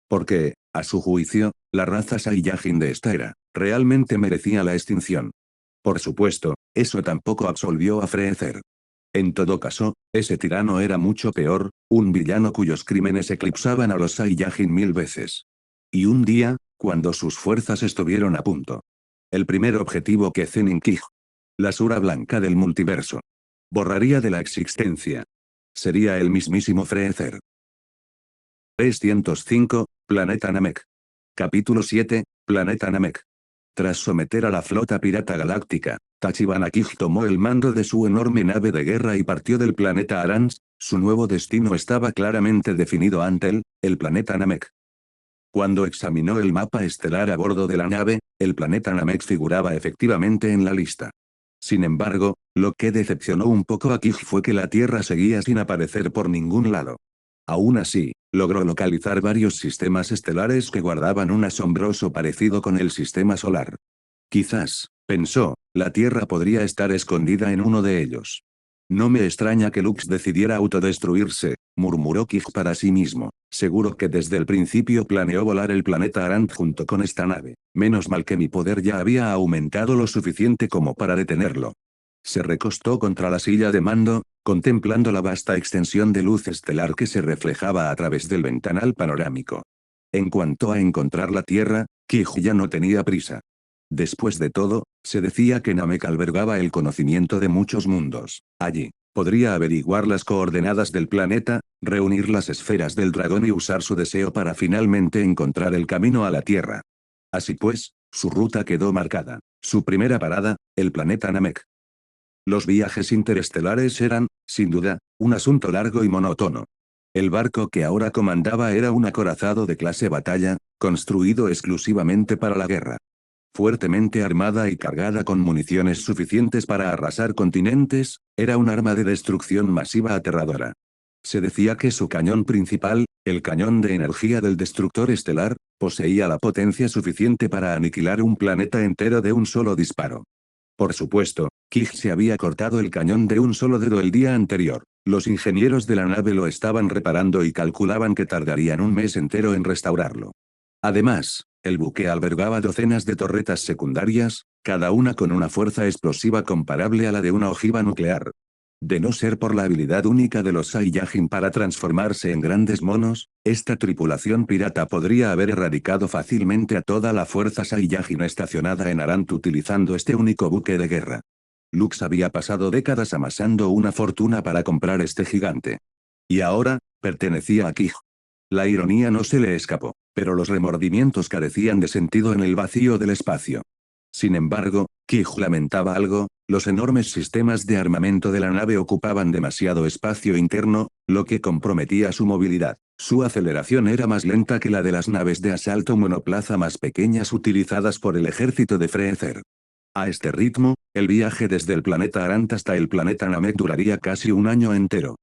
Porque, a su juicio, la raza Saiyajin de esta era, realmente merecía la extinción. Por supuesto, eso tampoco absolvió a Freezer. En todo caso, ese tirano era mucho peor, un villano cuyos crímenes eclipsaban a los Saiyajin 1000 veces. Y un día, cuando sus fuerzas estuvieron a punto. El primer objetivo que Zeningkij, la Sura Blanca del multiverso, borraría de la existencia. Sería el mismísimo Freezer. 305, Planeta Namek. Capítulo 7, Planeta Namek. Tras someter a la flota pirata galáctica, Tachibana Kij tomó el mando de su enorme nave de guerra y partió del planeta Arans. Su nuevo destino estaba claramente definido ante él, el planeta Namek. Cuando examinó el mapa estelar a bordo de la nave, el planeta Namek figuraba efectivamente en la lista. Sin embargo, lo que decepcionó un poco a Kij fue que la Tierra seguía sin aparecer por ningún lado. Aún así, Logró localizar varios sistemas estelares que guardaban un asombroso parecido con el sistema solar. Quizás, pensó, la Tierra podría estar escondida en uno de ellos. No me extraña que Lux decidiera autodestruirse, murmuró Kig para sí mismo. Seguro que desde el principio planeó volar el planeta Arant junto con esta nave. Menos mal que mi poder ya había aumentado lo suficiente como para detenerlo. Se recostó contra la silla de mando, contemplando la vasta extensión de luz estelar que se reflejaba a través del ventanal panorámico. En cuanto a encontrar la Tierra, Kig ya no tenía prisa. Después de todo, se decía que Namek albergaba el conocimiento de muchos mundos. Allí, podría averiguar las coordenadas del planeta, reunir las esferas del dragón y usar su deseo para finalmente encontrar el camino a la Tierra. Así pues, su ruta quedó marcada. Su primera parada, el planeta Namek. Los viajes interestelares eran, sin duda, un asunto largo y monótono. El barco que ahora comandaba era un acorazado de clase batalla, construido exclusivamente para la guerra. Fuertemente armada y cargada con municiones suficientes para arrasar continentes, era un arma de destrucción masiva aterradora. Se decía que su cañón principal, el cañón de energía del destructor estelar, poseía la potencia suficiente para aniquilar un planeta entero de un solo disparo. Por supuesto, Kig se había cortado el cañón de un solo dedo el día anterior. Los ingenieros de la nave lo estaban reparando y calculaban que tardarían un mes entero en restaurarlo. Además, el buque albergaba docenas de torretas secundarias, cada una con una fuerza explosiva comparable a la de una ojiva nuclear. De no ser por la habilidad única de los Saiyajin para transformarse en grandes monos, esta tripulación pirata podría haber erradicado fácilmente a toda la fuerza Saiyajin estacionada en Arant utilizando este único buque de guerra. Lux había pasado décadas amasando una fortuna para comprar este gigante. Y ahora, pertenecía a Kig. La ironía no se le escapó, pero los remordimientos carecían de sentido en el vacío del espacio. Sin embargo, Kig lamentaba algo, los enormes sistemas de armamento de la nave ocupaban demasiado espacio interno, lo que comprometía su movilidad. Su aceleración era más lenta que la de las naves de asalto monoplaza más pequeñas utilizadas por el ejército de Freezer. A este ritmo, el viaje desde el planeta Arant hasta el planeta Namek duraría casi un año entero.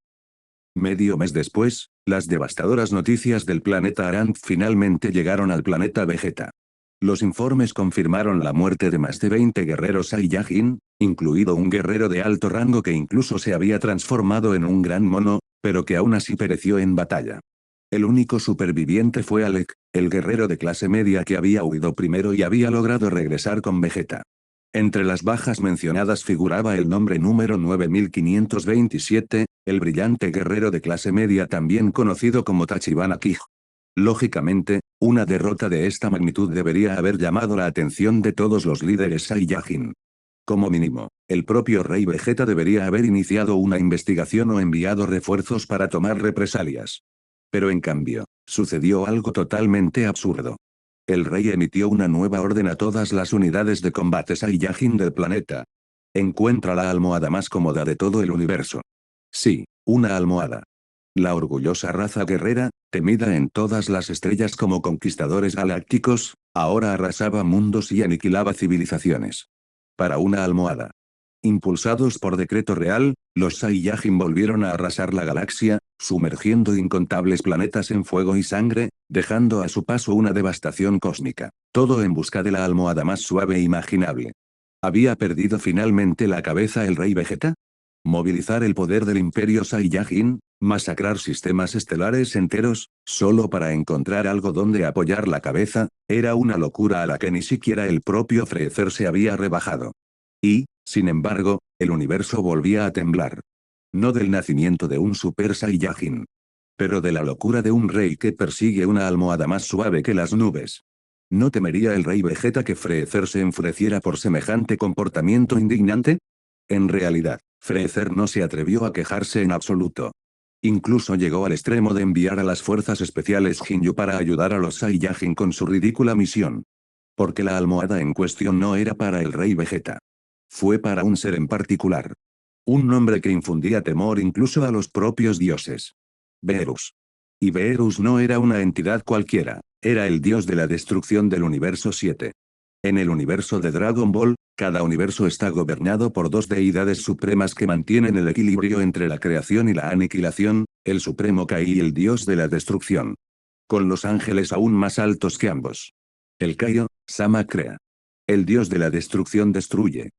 Medio mes después, las devastadoras noticias del planeta Arant finalmente llegaron al planeta Vegeta. Los informes confirmaron la muerte de más de 20 guerreros Saiyajin, incluido un guerrero de alto rango que incluso se había transformado en un gran mono, pero que aún así pereció en batalla. El único superviviente fue Alec, el guerrero de clase media que había huido primero y había logrado regresar con Vegeta. Entre las bajas mencionadas figuraba el nombre número 9527, el brillante guerrero de clase media también conocido como Tachibana Kig. Lógicamente, una derrota de esta magnitud debería haber llamado la atención de todos los líderes Saiyajin. Como mínimo, el propio Rey Vegeta debería haber iniciado una investigación o enviado refuerzos para tomar represalias. Pero en cambio, sucedió algo totalmente absurdo. El rey emitió una nueva orden a todas las unidades de combate Saiyajin del planeta. Encuentra la almohada más cómoda de todo el universo. Sí, una almohada. La orgullosa raza guerrera, temida en todas las estrellas como conquistadores galácticos, ahora arrasaba mundos y aniquilaba civilizaciones. Para una almohada. Impulsados por decreto real, los Saiyajin volvieron a arrasar la galaxia, sumergiendo incontables planetas en fuego y sangre, dejando a su paso una devastación cósmica. Todo en busca de la almohada más suave imaginable. ¿Había perdido finalmente la cabeza el rey Vegeta? Movilizar el poder del Imperio Saiyajin, masacrar sistemas estelares enteros, solo para encontrar algo donde apoyar la cabeza, era una locura a la que ni siquiera el propio Freezer se había rebajado. Y, sin embargo, el universo volvía a temblar. No del nacimiento de un Super Saiyajin, pero de la locura de un rey que persigue una almohada más suave que las nubes. ¿No temería el rey Vegeta que Freezer se enfureciera por semejante comportamiento indignante? En realidad, Freezer no se atrevió a quejarse en absoluto. Incluso llegó al extremo de enviar a las fuerzas especiales Ginyu para ayudar a los Saiyajin con su ridícula misión. Porque la almohada en cuestión no era para el rey Vegeta. Fue para un ser en particular. Un nombre que infundía temor incluso a los propios dioses. Beerus. Y Beerus no era una entidad cualquiera, era el dios de la destrucción del universo 7. En el universo de Dragon Ball, cada universo está gobernado por dos deidades supremas que mantienen el equilibrio entre la creación y la aniquilación, el Supremo Kai y el dios de la destrucción. Con los ángeles aún más altos que ambos. El Kaio, Sama crea. El dios de la destrucción destruye.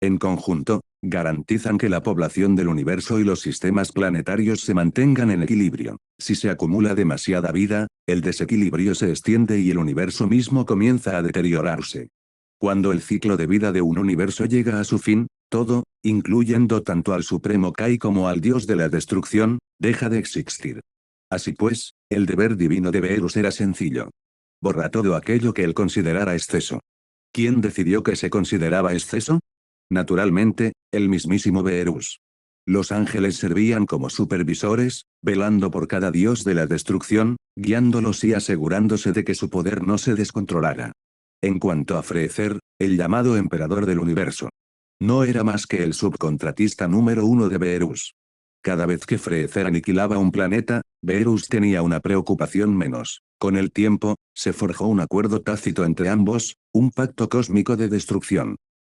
En conjunto, garantizan que la población del universo y los sistemas planetarios se mantengan en equilibrio. Si se acumula demasiada vida, el desequilibrio se extiende y el universo mismo comienza a deteriorarse. Cuando el ciclo de vida de un universo llega a su fin, todo, incluyendo tanto al Supremo Kai como al dios de la destrucción, deja de existir. Así pues, el deber divino de Beerus era sencillo. Borra todo aquello que él considerara exceso. ¿Quién decidió que se consideraba exceso? Naturalmente, el mismísimo Beerus. Los ángeles servían como supervisores, velando por cada dios de la destrucción, guiándolos y asegurándose de que su poder no se descontrolara. En cuanto a Freezer, el llamado emperador del universo. No era más que el subcontratista número uno de Beerus. Cada vez que Freezer aniquilaba un planeta, Beerus tenía una preocupación menos. Con el tiempo, se forjó un acuerdo tácito entre ambos, un pacto cósmico de destrucción.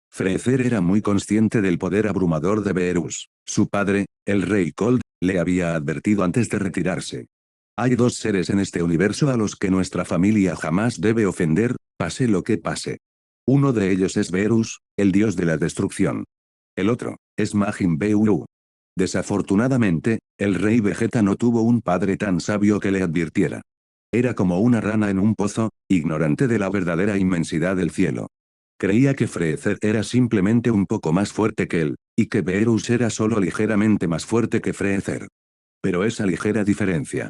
Freezer era muy consciente del poder abrumador de Beerus. Su padre, el rey Cold, le había advertido antes de retirarse. Hay dos seres en este universo a los que nuestra familia jamás debe ofender, pase lo que pase. Uno de ellos es Beerus, el dios de la destrucción. El otro, es Majin Buu. Desafortunadamente, el rey Vegeta no tuvo un padre tan sabio que le advirtiera. Era como una rana en un pozo, ignorante de la verdadera inmensidad del cielo. Creía que Freezer era simplemente un poco más fuerte que él, y que Beerus era solo ligeramente más fuerte que Freezer. Pero esa ligera diferencia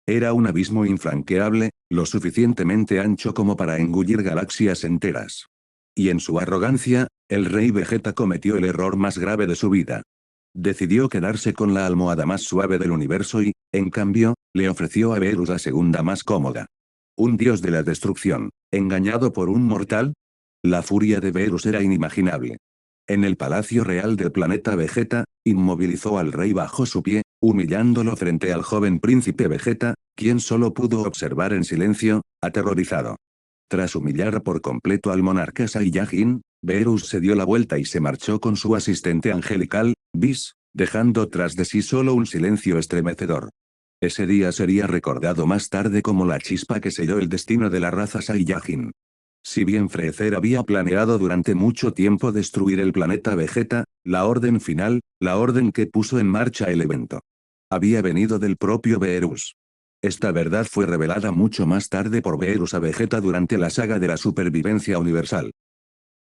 era un abismo infranqueable, lo suficientemente ancho como para engullir galaxias enteras. Y en su arrogancia, el rey Vegeta cometió el error más grave de su vida. Decidió quedarse con la almohada más suave del universo y, en cambio, le ofreció a Beerus la segunda más cómoda. Un dios de la destrucción, engañado por un mortal. La furia de Beerus era inimaginable. En el palacio real del planeta Vegeta, inmovilizó al rey bajo su pie, humillándolo frente al joven príncipe Vegeta, quien solo pudo observar en silencio, aterrorizado. Tras humillar por completo al monarca Saiyajin, Beerus se dio la vuelta y se marchó con su asistente angelical, Whis, dejando tras de sí solo un silencio estremecedor. Ese día sería recordado más tarde como la chispa que selló el destino de la raza Saiyajin. Si bien Freezer había planeado durante mucho tiempo destruir el planeta Vegeta, la orden final, la orden que puso en marcha el evento, había venido del propio Beerus. Esta verdad fue revelada mucho más tarde por Beerus a Vegeta durante la saga de la supervivencia universal.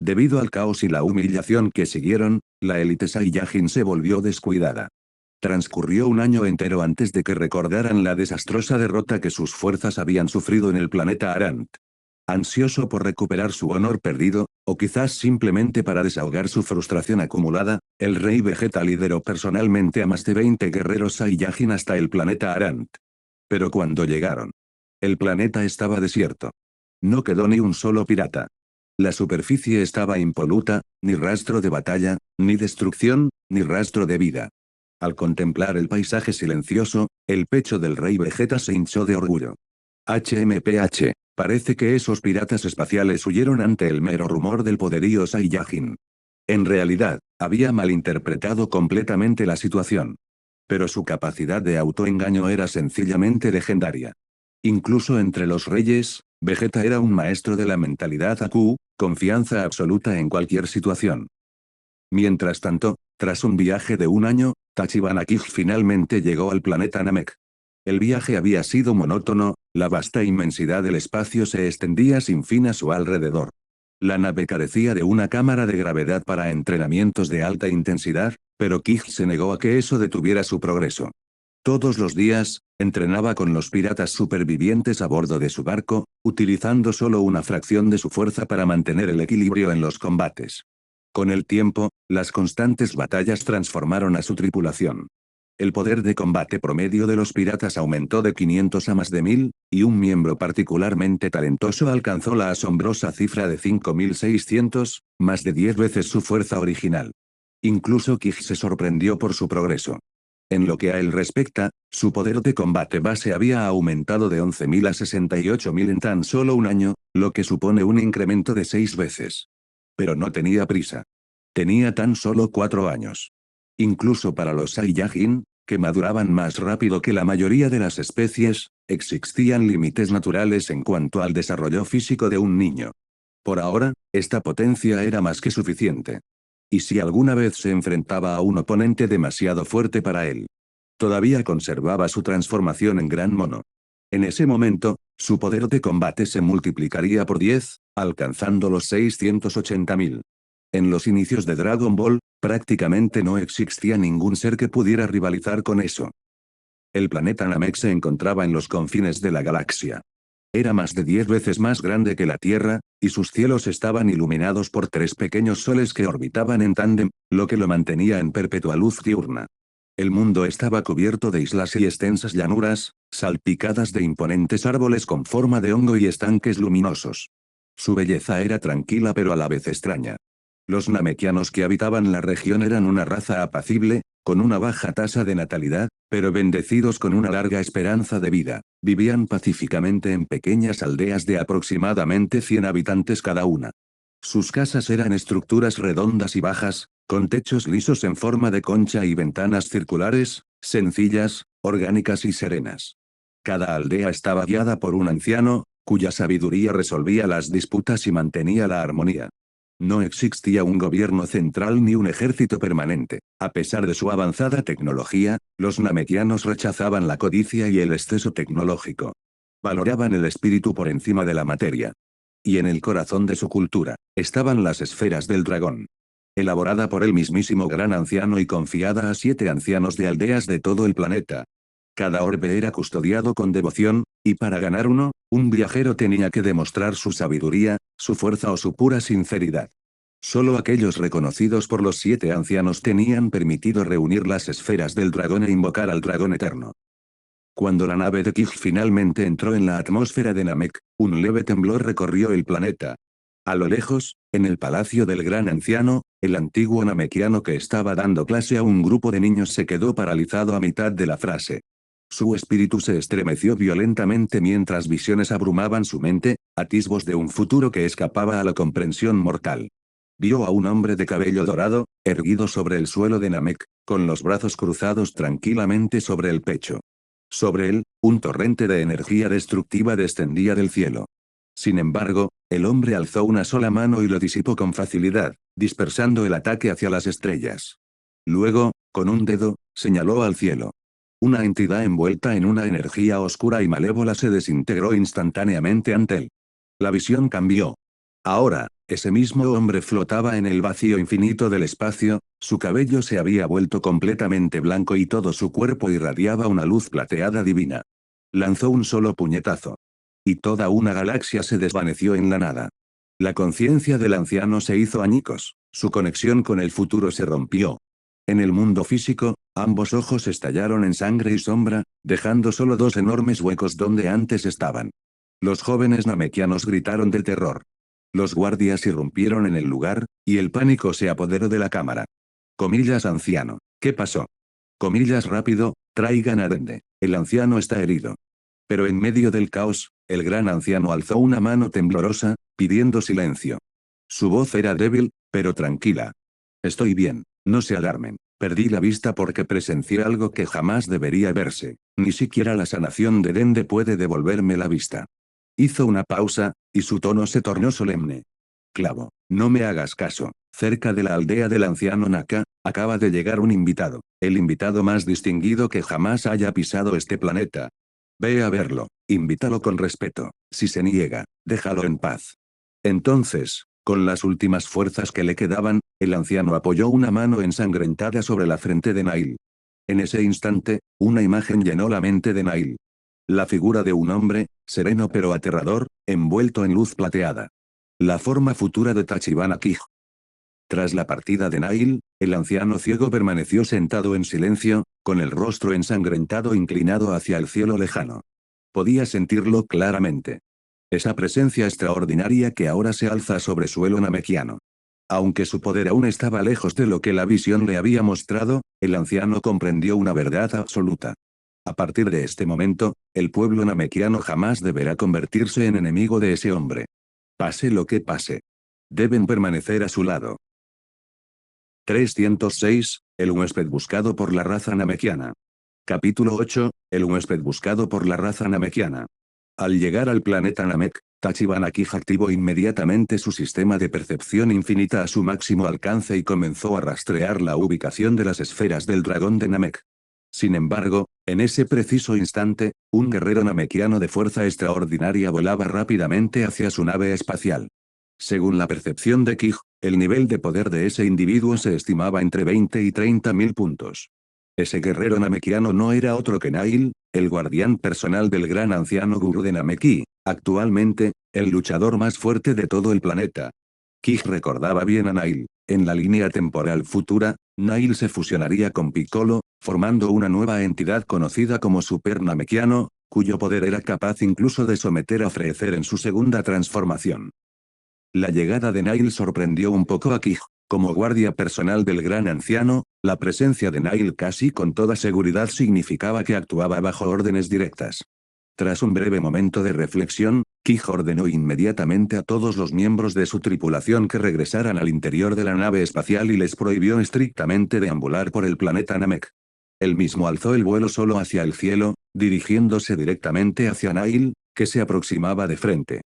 Debido al caos y la humillación que siguieron, la élite Saiyajin se volvió descuidada. Transcurrió un año entero antes de que recordaran la desastrosa derrota que sus fuerzas habían sufrido en el planeta Arant. Ansioso por recuperar su honor perdido, o quizás simplemente para desahogar su frustración acumulada, el rey Vegeta lideró personalmente a más de 20 guerreros Saiyajin hasta el planeta Arant. Pero cuando llegaron, el planeta estaba desierto. No quedó ni un solo pirata. La superficie estaba impoluta, ni rastro de batalla, ni destrucción, ni rastro de vida. Al contemplar el paisaje silencioso, el pecho del rey Vegeta se hinchó de orgullo. HMPH, parece que esos piratas espaciales huyeron ante el mero rumor del poderío Saiyajin. En realidad, había malinterpretado completamente la situación. Pero su capacidad de autoengaño era sencillamente legendaria. Incluso entre los reyes, Vegeta era un maestro de la mentalidad AQ, confianza absoluta en cualquier situación. Mientras tanto, tras un viaje de un año, Tachibana Kid finalmente llegó al planeta Namek. El viaje había sido monótono, la vasta inmensidad del espacio se extendía sin fin a su alrededor. La nave carecía de una cámara de gravedad para entrenamientos de alta intensidad, pero Kid se negó a que eso detuviera su progreso. Todos los días, entrenaba con los piratas supervivientes a bordo de su barco, utilizando solo una fracción de su fuerza para mantener el equilibrio en los combates. Con el tiempo, las constantes batallas transformaron a su tripulación. El poder de combate promedio de los piratas aumentó de 500 a más de 1000, y un miembro particularmente talentoso alcanzó la asombrosa cifra de 5600, más de 10 veces su fuerza original. Incluso Kid se sorprendió por su progreso. En lo que a él respecta, su poder de combate base había aumentado de 11.000 a 68.000 en tan solo un año, lo que supone un incremento de 6 veces. Pero no tenía prisa. Tenía tan solo 4 años. Incluso para los Saiyajin, que maduraban más rápido que la mayoría de las especies, existían límites naturales en cuanto al desarrollo físico de un niño. Por ahora, esta potencia era más que suficiente. Y si alguna vez se enfrentaba a un oponente demasiado fuerte para él, todavía conservaba su transformación en gran mono. En ese momento, su poder de combate se multiplicaría por 10, alcanzando los 680.000. En los inicios de Dragon Ball, prácticamente no existía ningún ser que pudiera rivalizar con eso. El planeta Namek se encontraba en los confines de la galaxia. Era más de 10 veces más grande que la Tierra, y sus cielos estaban iluminados por 3 pequeños soles que orbitaban en tándem, lo que lo mantenía en perpetua luz diurna. El mundo estaba cubierto de islas y extensas llanuras, salpicadas de imponentes árboles con forma de hongo y estanques luminosos. Su belleza era tranquila pero a la vez extraña. Los namekianos que habitaban la región eran una raza apacible, con una baja tasa de natalidad, pero bendecidos con una larga esperanza de vida. Vivían pacíficamente en pequeñas aldeas de aproximadamente 100 habitantes cada una. Sus casas eran estructuras redondas y bajas, con techos lisos en forma de concha y ventanas circulares, sencillas, orgánicas y serenas. Cada aldea estaba guiada por un anciano, cuya sabiduría resolvía las disputas y mantenía la armonía. No existía un gobierno central ni un ejército permanente. A pesar de su avanzada tecnología, los namekianos rechazaban la codicia y el exceso tecnológico. Valoraban el espíritu por encima de la materia. Y en el corazón de su cultura, estaban las esferas del dragón. Elaborada por el mismísimo gran anciano y confiada a 7 ancianos de aldeas de todo el planeta. Cada orbe era custodiado con devoción, y para ganar uno, un viajero tenía que demostrar su sabiduría, su fuerza o su pura sinceridad. Solo aquellos reconocidos por los 7 ancianos tenían permitido reunir las esferas del dragón e invocar al dragón eterno. Cuando la nave de Kij finalmente entró en la atmósfera de Namek, un leve temblor recorrió el planeta. A lo lejos, en el palacio del gran anciano, el antiguo namekiano que estaba dando clase a un grupo de niños se quedó paralizado a mitad de la frase. Su espíritu se estremeció violentamente mientras visiones abrumaban su mente, atisbos de un futuro que escapaba a la comprensión mortal. Vio a un hombre de cabello dorado, erguido sobre el suelo de Namek, con los brazos cruzados tranquilamente sobre el pecho. Sobre él, un torrente de energía destructiva descendía del cielo. Sin embargo, el hombre alzó una sola mano y lo disipó con facilidad, dispersando el ataque hacia las estrellas. Luego, con un dedo, señaló al cielo. Una entidad envuelta en una energía oscura y malévola se desintegró instantáneamente ante él. La visión cambió. Ahora, ese mismo hombre flotaba en el vacío infinito del espacio, su cabello se había vuelto completamente blanco y todo su cuerpo irradiaba una luz plateada divina. Lanzó un solo puñetazo. Y toda una galaxia se desvaneció en la nada. La conciencia del anciano se hizo añicos, su conexión con el futuro se rompió. En el mundo físico, ambos ojos estallaron en sangre y sombra, dejando solo 2 enormes huecos donde antes estaban. Los jóvenes namekianos gritaron de terror. Los guardias irrumpieron en el lugar, y el pánico se apoderó de la cámara. Comillas anciano. ¿Qué pasó? Comillas rápido, traigan a Dende. El anciano está herido. Pero en medio del caos, el gran anciano alzó una mano temblorosa, pidiendo silencio. Su voz era débil, pero tranquila. Estoy bien, no se alarmen. Perdí la vista porque presencié algo que jamás debería verse. Ni siquiera la sanación de Dende puede devolverme la vista. Hizo una pausa, y su tono se tornó solemne. Clavo, no me hagas caso. Cerca de la aldea del anciano Naka, acaba de llegar un invitado. El invitado más distinguido que jamás haya pisado este planeta. Ve a verlo, invítalo con respeto. Si se niega, déjalo en paz. Entonces, con las últimas fuerzas que le quedaban, el anciano apoyó una mano ensangrentada sobre la frente de Nail. En ese instante, una imagen llenó la mente de Nail. La figura de un hombre, sereno pero aterrador, envuelto en luz plateada. La forma futura de Tachibana Kij. Tras la partida de Nail, el anciano ciego permaneció sentado en silencio, con el rostro ensangrentado inclinado hacia el cielo lejano. Podía sentirlo claramente. Esa presencia extraordinaria que ahora se alza sobre suelo namekiano. Aunque su poder aún estaba lejos de lo que la visión le había mostrado, el anciano comprendió una verdad absoluta. A partir de este momento, el pueblo namekiano jamás deberá convertirse en enemigo de ese hombre. Pase lo que pase. Deben permanecer a su lado. 306. El huésped buscado por la raza namekiana. Capítulo 8. El huésped buscado por la raza namekiana. Al llegar al planeta Namek, Tachibana Kij activó inmediatamente su sistema de percepción infinita a su máximo alcance y comenzó a rastrear la ubicación de las esferas del dragón de Namek. Sin embargo, en ese preciso instante, un guerrero namekiano de fuerza extraordinaria volaba rápidamente hacia su nave espacial. Según la percepción de Kij, el nivel de poder de ese individuo se estimaba entre 20 y 30.000 puntos. Ese guerrero namekiano no era otro que Nail, el guardián personal del gran anciano gurú de Nameki, actualmente, el luchador más fuerte de todo el planeta. Kij recordaba bien a Nail. En la línea temporal futura, Nail se fusionaría con Piccolo, formando una nueva entidad conocida como Super Namekiano, cuyo poder era capaz incluso de someter a Freezer en su segunda transformación. La llegada de Nail sorprendió un poco a Kij. Como guardia personal del gran anciano, la presencia de Nail casi con toda seguridad significaba que actuaba bajo órdenes directas. Tras un breve momento de reflexión, Kij ordenó inmediatamente a todos los miembros de su tripulación que regresaran al interior de la nave espacial y les prohibió estrictamente deambular por el planeta Namek. Él mismo alzó el vuelo solo hacia el cielo, dirigiéndose directamente hacia Nail, que se aproximaba de frente.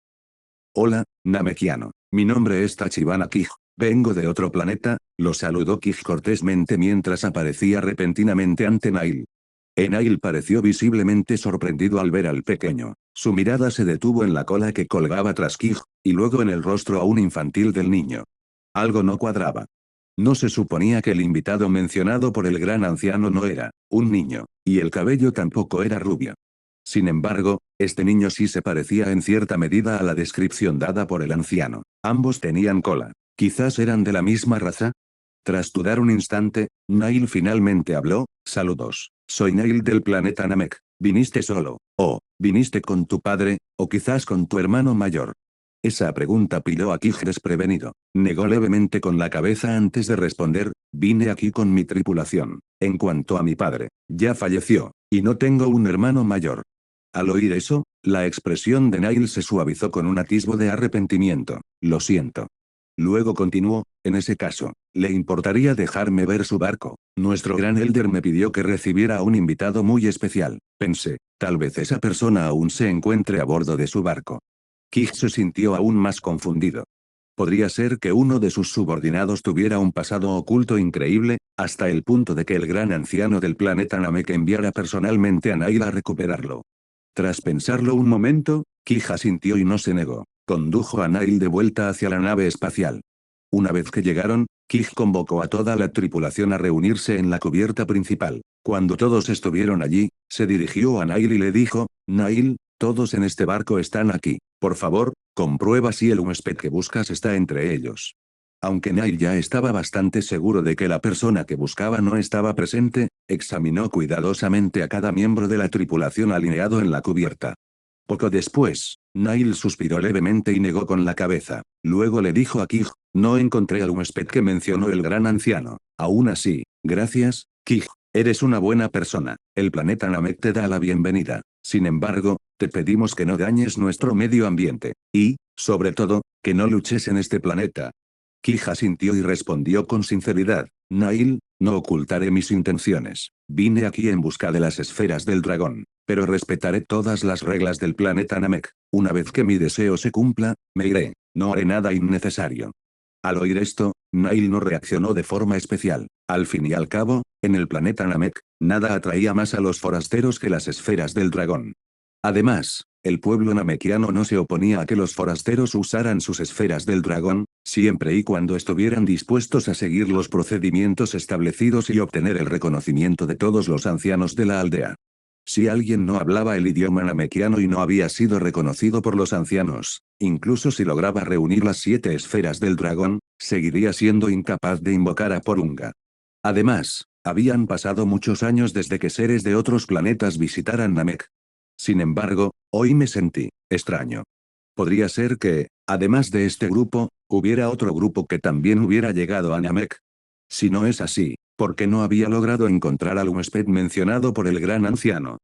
Hola, Namekiano. Mi nombre es Tachibana Kij. Vengo de otro planeta, lo saludó Kij cortésmente mientras aparecía repentinamente ante Nail. Nail pareció visiblemente sorprendido al ver al pequeño. Su mirada se detuvo en la cola que colgaba tras Kij, y luego en el rostro aún infantil del niño. Algo no cuadraba. No se suponía que el invitado mencionado por el gran anciano no era un niño, y el cabello tampoco era rubio. Sin embargo, este niño sí se parecía en cierta medida a la descripción dada por el anciano. Ambos tenían cola. ¿Quizás eran de la misma raza? Tras dudar un instante, Nail finalmente habló. Saludos. Soy Nail del planeta Namek. ¿Viniste solo? ¿O viniste con tu padre, o quizás con tu hermano mayor? Esa pregunta pilló a Kij desprevenido. Negó levemente con la cabeza antes de responder. Vine aquí con mi tripulación. En cuanto a mi padre, ya falleció, y no tengo un hermano mayor. Al oír eso, la expresión de Nail se suavizó con un atisbo de arrepentimiento. Lo siento. Luego continuó, en ese caso, ¿le importaría dejarme ver su barco? Nuestro gran Elder me pidió que recibiera a un invitado muy especial. Pensé, tal vez esa persona aún se encuentre a bordo de su barco. Kij se sintió aún más confundido. Podría ser que uno de sus subordinados tuviera un pasado oculto increíble, hasta el punto de que el gran anciano del planeta Namek enviara personalmente a Nail a recuperarlo. Tras pensarlo un momento, Kij asintió y no se negó. Condujo a Nail de vuelta hacia la nave espacial. Una vez que llegaron, Kij convocó a toda la tripulación a reunirse en la cubierta principal. Cuando todos estuvieron allí, se dirigió a Nail y le dijo, Nail, todos en este barco están aquí. Por favor, comprueba si el huésped que buscas está entre ellos. Aunque Nail ya estaba bastante seguro de que la persona que buscaba no estaba presente, examinó cuidadosamente a cada miembro de la tripulación alineado en la cubierta. Poco después, Nail suspiró levemente y negó con la cabeza. Luego le dijo a Kij, no encontré al huésped que mencionó el gran anciano. Aún así, gracias, Kij. Eres una buena persona. El planeta Namek te da la bienvenida. Sin embargo, te pedimos que no dañes nuestro medio ambiente. Y, sobre todo, que no luches en este planeta. Kij asintió y respondió con sinceridad, Nail, no ocultaré mis intenciones. Vine aquí en busca de las esferas del dragón. Pero respetaré todas las reglas del planeta Namek. Una vez que mi deseo se cumpla, me iré. No haré nada innecesario. Al oír esto, Nail no reaccionó de forma especial. Al fin y al cabo, en el planeta Namek, nada atraía más a los forasteros que las esferas del dragón. Además, el pueblo namekiano no se oponía a que los forasteros usaran sus esferas del dragón, siempre y cuando estuvieran dispuestos a seguir los procedimientos establecidos y obtener el reconocimiento de todos los ancianos de la aldea. Si alguien no hablaba el idioma namekiano y no había sido reconocido por los ancianos, incluso si lograba reunir las 7 esferas del dragón, seguiría siendo incapaz de invocar a Porunga. Además, habían pasado muchos años desde que seres de otros planetas visitaran Namek. Sin embargo, hoy me sentí extraño. Podría ser que, además de este grupo, hubiera otro grupo que también hubiera llegado a Namek. Si no es así, ¿por qué no había logrado encontrar al huésped mencionado por el gran anciano?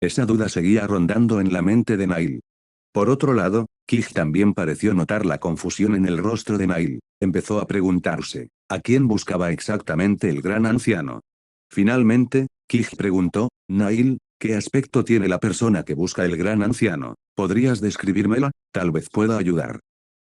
Esa duda seguía rondando en la mente de Nail. Por otro lado, Kij también pareció notar la confusión en el rostro de Nail. Empezó a preguntarse, ¿a quién buscaba exactamente el gran anciano? Finalmente, Kij preguntó, Nail, ¿qué aspecto tiene la persona que busca el gran anciano? ¿Podrías describírmela? Tal vez pueda ayudar.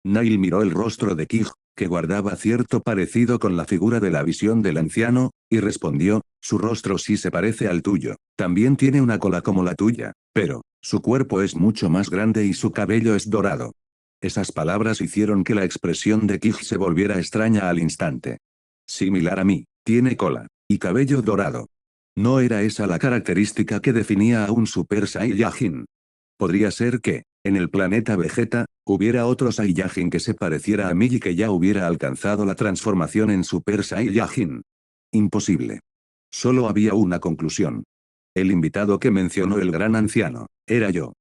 Nail miró el rostro de Kij, que guardaba cierto parecido con la figura de la visión del anciano, y respondió, su rostro sí se parece al tuyo, también tiene una cola como la tuya, pero, su cuerpo es mucho más grande y su cabello es dorado. Esas palabras hicieron que la expresión de Kij se volviera extraña al instante. Similar a mí, tiene cola, y cabello dorado. ¿No era esa la característica que definía a un Super Saiyajin? Podría ser que, en el planeta Vegeta, hubiera otro Saiyajin que se pareciera a mí y que ya hubiera alcanzado la transformación en Super Saiyajin. Imposible. Solo había una conclusión. El invitado que mencionó el gran anciano, era yo.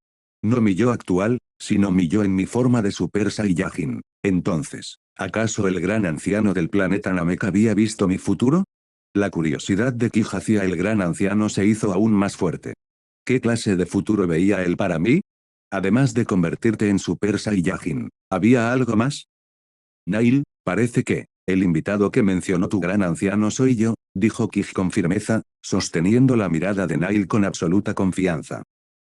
No mi yo actual, sino mi yo en mi forma de Super Saiyajin. Entonces, ¿acaso el gran anciano del planeta Namek había visto mi futuro? La curiosidad de Kij hacia el gran anciano se hizo aún más fuerte. ¿Qué clase de futuro veía él para mí? Además de convertirte en Super Saiyajin, ¿había algo más? Nail, parece que, el invitado que mencionó tu gran anciano soy yo, dijo Kij con firmeza, sosteniendo la mirada de Nail con absoluta confianza.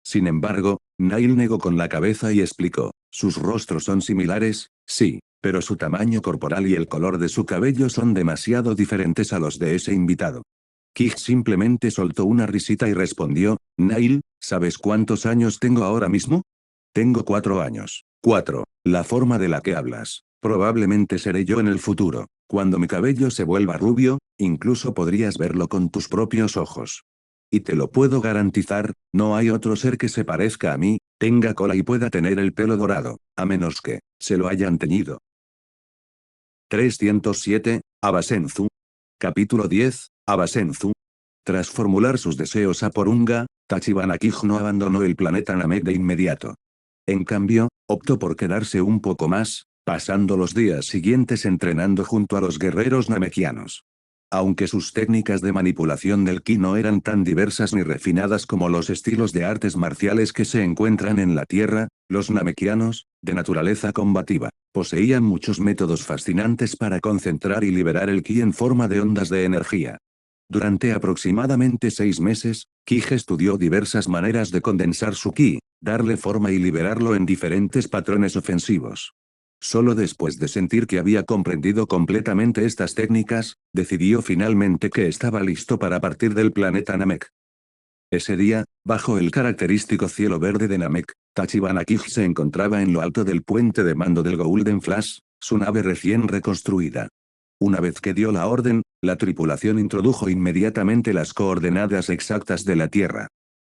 Sin embargo, Nail negó con la cabeza y explicó, sus rostros son similares, sí, pero su tamaño corporal y el color de su cabello son demasiado diferentes a los de ese invitado. Kij simplemente soltó una risita y respondió, Nail, ¿sabes cuántos años tengo ahora mismo? Tengo 4 años. 4. La forma de la que hablas. Probablemente seré yo en el futuro. Cuando mi cabello se vuelva rubio, incluso podrías verlo con tus propios ojos. Y te lo puedo garantizar, no hay otro ser que se parezca a mí, tenga cola y pueda tener el pelo dorado, a menos que, se lo hayan teñido. 307, Abasenzu. Capítulo 10, Abasenzu. Tras formular sus deseos a Porunga, Tachibana Kij no abandonó el planeta Namek de inmediato. En cambio, optó por quedarse un poco más, pasando los días siguientes entrenando junto a los guerreros namekianos. Aunque sus técnicas de manipulación del ki no eran tan diversas ni refinadas como los estilos de artes marciales que se encuentran en la Tierra, los namekianos, de naturaleza combativa, poseían muchos métodos fascinantes para concentrar y liberar el ki en forma de ondas de energía. Durante aproximadamente 6 meses, Kij estudió diversas maneras de condensar su ki, darle forma y liberarlo en diferentes patrones ofensivos. Solo después de sentir que había comprendido completamente estas técnicas, decidió finalmente que estaba listo para partir del planeta Namek. Ese día, bajo el característico cielo verde de Namek, Tachibana Kij se encontraba en lo alto del puente de mando del Golden Flash, su nave recién reconstruida. Una vez que dio la orden, la tripulación introdujo inmediatamente las coordenadas exactas de la Tierra.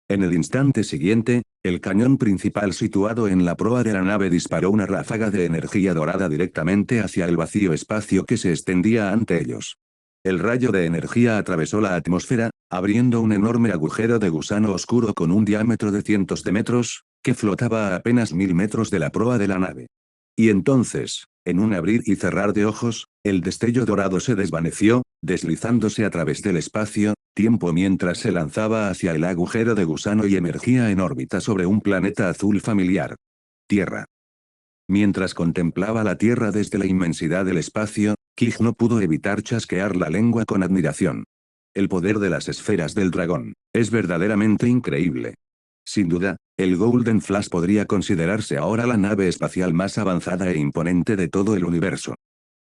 En el instante siguiente, el cañón principal situado en la proa de la nave disparó una ráfaga de energía dorada directamente hacia el vacío espacio que se extendía ante ellos. El rayo de energía atravesó la atmósfera, abriendo un enorme agujero de gusano oscuro con un diámetro de cientos de metros, que flotaba a apenas 1000 metros de la proa de la nave. Y entonces, en un abrir y cerrar de ojos, el destello dorado se desvaneció, deslizándose a través del espacio, tiempo mientras se lanzaba hacia el agujero de gusano y emergía en órbita sobre un planeta azul familiar. Tierra. Mientras contemplaba la Tierra desde la inmensidad del espacio, Kij no pudo evitar chasquear la lengua con admiración. El poder de las esferas del dragón, es verdaderamente increíble. Sin duda, el Golden Flash podría considerarse ahora la nave espacial más avanzada e imponente de todo el universo.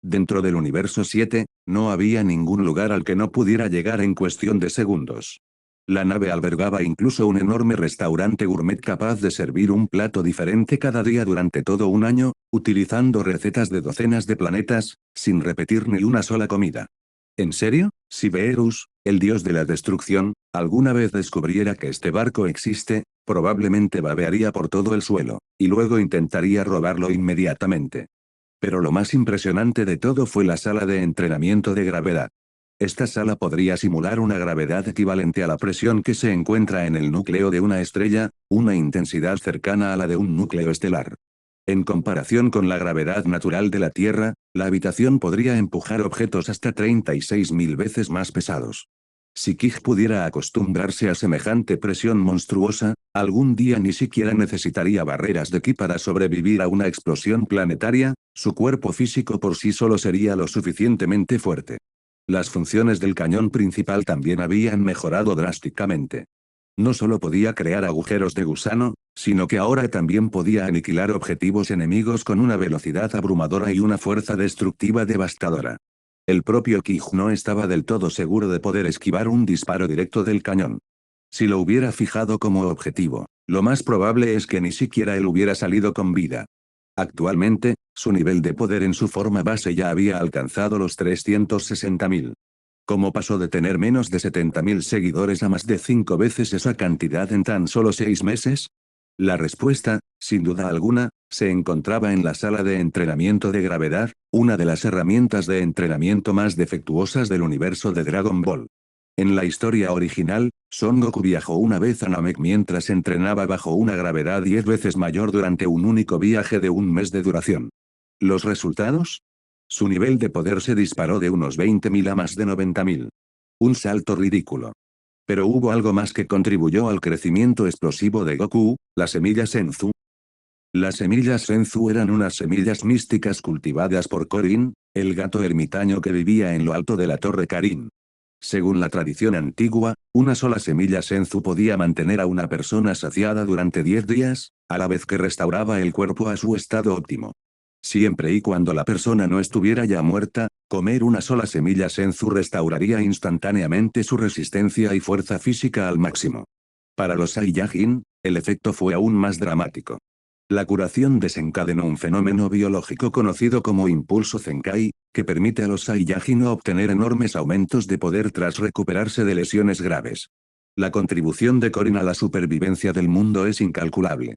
Dentro del universo 7, no había ningún lugar al que no pudiera llegar en cuestión de segundos. La nave albergaba incluso un enorme restaurante gourmet capaz de servir un plato diferente cada día durante todo un año, utilizando recetas de docenas de planetas, sin repetir ni una sola comida. ¿En serio? Si Beerus, el dios de la destrucción, alguna vez descubriera que este barco existe, probablemente babearía por todo el suelo, y luego intentaría robarlo inmediatamente. Pero lo más impresionante de todo fue la sala de entrenamiento de gravedad. Esta sala podría simular una gravedad equivalente a la presión que se encuentra en el núcleo de una estrella, una intensidad cercana a la de un núcleo estelar. En comparación con la gravedad natural de la Tierra, la habitación podría empujar objetos hasta 36.000 veces más pesados. Si Kij pudiera acostumbrarse a semejante presión monstruosa, algún día ni siquiera necesitaría barreras de ki para sobrevivir a una explosión planetaria, su cuerpo físico por sí solo sería lo suficientemente fuerte. Las funciones del cañón principal también habían mejorado drásticamente. No solo podía crear agujeros de gusano, sino que ahora también podía aniquilar objetivos enemigos con una velocidad abrumadora y una fuerza destructiva devastadora. El propio Kij no estaba del todo seguro de poder esquivar un disparo directo del cañón. Si lo hubiera fijado como objetivo, lo más probable es que ni siquiera él hubiera salido con vida. Actualmente, su nivel de poder en su forma base ya había alcanzado los 360.000. ¿Cómo pasó de tener menos de 70.000 seguidores a más de 5 veces esa cantidad en tan solo 6 meses? La respuesta, sin duda alguna, se encontraba en la sala de entrenamiento de gravedad, una de las herramientas de entrenamiento más defectuosas del universo de Dragon Ball. En la historia original, Son Goku viajó una vez a Namek mientras entrenaba bajo una gravedad 10 veces mayor durante un único viaje de un mes de duración. ¿Los resultados? Su nivel de poder se disparó de unos 20.000 a más de 90.000. Un salto ridículo. Pero hubo algo más que contribuyó al crecimiento explosivo de Goku, las semillas Senzu. Las semillas Senzu eran unas semillas místicas cultivadas por Korin, el gato ermitaño que vivía en lo alto de la Torre Karin. Según la tradición antigua, una sola semilla Senzu podía mantener a una persona saciada durante 10 días, a la vez que restauraba el cuerpo a su estado óptimo. Siempre y cuando la persona no estuviera ya muerta, comer una sola semilla Senzu restauraría instantáneamente su resistencia y fuerza física al máximo. Para los Saiyajin, el efecto fue aún más dramático. La curación desencadenó un fenómeno biológico conocido como impulso Zenkai, que permite a los Saiyajin obtener enormes aumentos de poder tras recuperarse de lesiones graves. La contribución de Korin a la supervivencia del mundo es incalculable.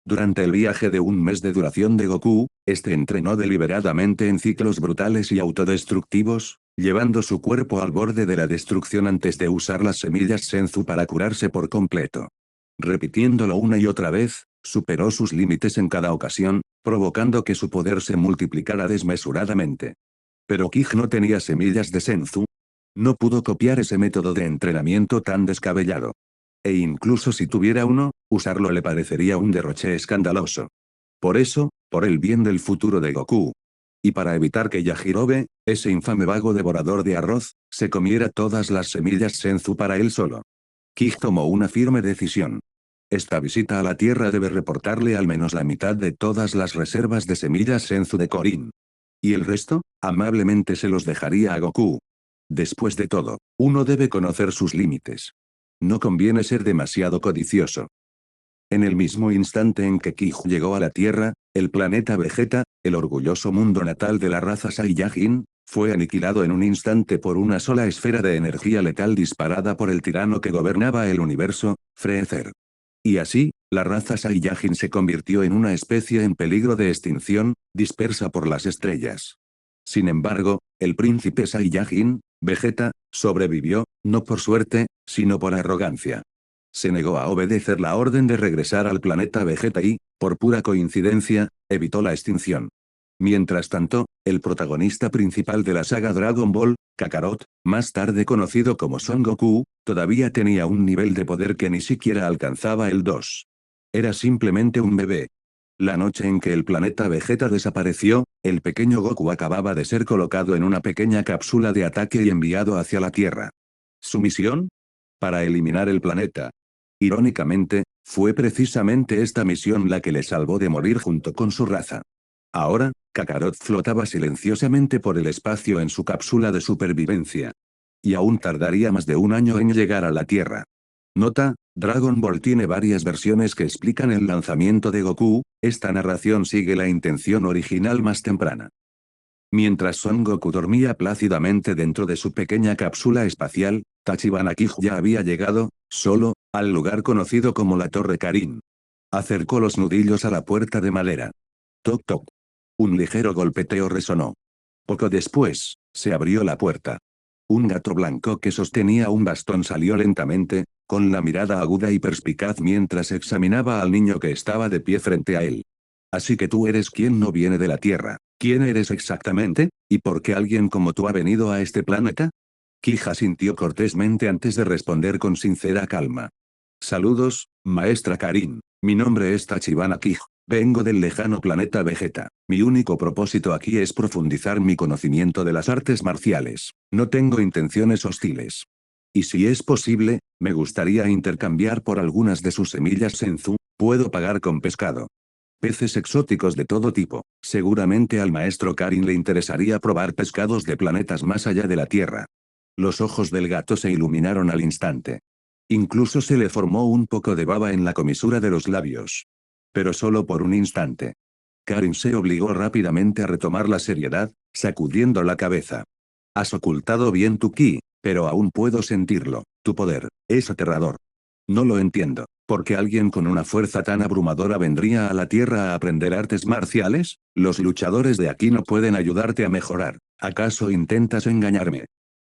Durante el viaje de un mes de duración de Goku, este entrenó deliberadamente en ciclos brutales y autodestructivos, llevando su cuerpo al borde de la destrucción antes de usar las semillas Senzu para curarse por completo. Repitiéndolo una y otra vez, superó sus límites en cada ocasión, provocando que su poder se multiplicara desmesuradamente. Pero Kij no tenía semillas de Senzu. No pudo copiar ese método de entrenamiento tan descabellado. E incluso si tuviera uno, usarlo le parecería un derroche escandaloso. Por eso, por el bien del futuro de Goku. Y para evitar que Yajirobe, ese infame vago devorador de arroz, se comiera todas las semillas Senzu para él solo. Kij tomó una firme decisión. Esta visita a la Tierra debe reportarle al menos la mitad de todas las reservas de semillas Senzu de Korin. Y el resto, amablemente se los dejaría a Goku. Después de todo, uno debe conocer sus límites. No conviene ser demasiado codicioso. En el mismo instante en que Kij llegó a la Tierra, el planeta Vegeta, el orgulloso mundo natal de la raza Saiyajin, fue aniquilado en un instante por una sola esfera de energía letal disparada por el tirano que gobernaba el universo, Freezer. Y así, la raza Saiyajin se convirtió en una especie en peligro de extinción, dispersa por las estrellas. Sin embargo, el príncipe Saiyajin, Vegeta, sobrevivió, no por suerte, sino por arrogancia. Se negó a obedecer la orden de regresar al planeta Vegeta y, por pura coincidencia, evitó la extinción. Mientras tanto, el protagonista principal de la saga Dragon Ball, Kakarot, más tarde conocido como Son Goku, todavía tenía un nivel de poder que ni siquiera alcanzaba el 2. Era simplemente un bebé. La noche en que el planeta Vegeta desapareció, el pequeño Goku acababa de ser colocado en una pequeña cápsula de ataque y enviado hacia la Tierra. ¿Su misión? Para eliminar el planeta. Irónicamente, fue precisamente esta misión la que le salvó de morir junto con su raza. Ahora, Kakarot flotaba silenciosamente por el espacio en su cápsula de supervivencia. Y aún tardaría más de un año en llegar a la Tierra. Nota: Dragon Ball tiene varias versiones que explican el lanzamiento de Goku, esta narración sigue la intención original más temprana. Mientras Son Goku dormía plácidamente dentro de su pequeña cápsula espacial, Tachibana Kij ya había llegado, solo, al lugar conocido como la Torre Karin. Acercó los nudillos a la puerta de madera. Toc toc. Un ligero golpeteo resonó. Poco después, se abrió la puerta. Un gato blanco que sostenía un bastón salió lentamente, con la mirada aguda y perspicaz mientras examinaba al niño que estaba de pie frente a él. Así que tú eres quien no viene de la Tierra. ¿Quién eres exactamente? ¿Y por qué alguien como tú ha venido a este planeta? Kija asintió cortésmente antes de responder con sincera calma. Saludos, maestra Karin. Mi nombre es Tachibana Kij. Vengo del lejano planeta Vegeta. Mi único propósito aquí es profundizar mi conocimiento de las artes marciales. No tengo intenciones hostiles. Y si es posible, me gustaría intercambiar por algunas de sus semillas Senzu. Puedo pagar con pescado. Peces exóticos de todo tipo. Seguramente al maestro Karin le interesaría probar pescados de planetas más allá de la Tierra. Los ojos del gato se iluminaron al instante. Incluso se le formó un poco de baba en la comisura de los labios. Pero solo por un instante. Karin se obligó rápidamente a retomar la seriedad, sacudiendo la cabeza. Has ocultado bien tu ki, pero aún puedo sentirlo. Tu poder es aterrador. No lo entiendo. ¿Por qué alguien con una fuerza tan abrumadora vendría a la Tierra a aprender artes marciales? Los luchadores de aquí no pueden ayudarte a mejorar. ¿Acaso intentas engañarme?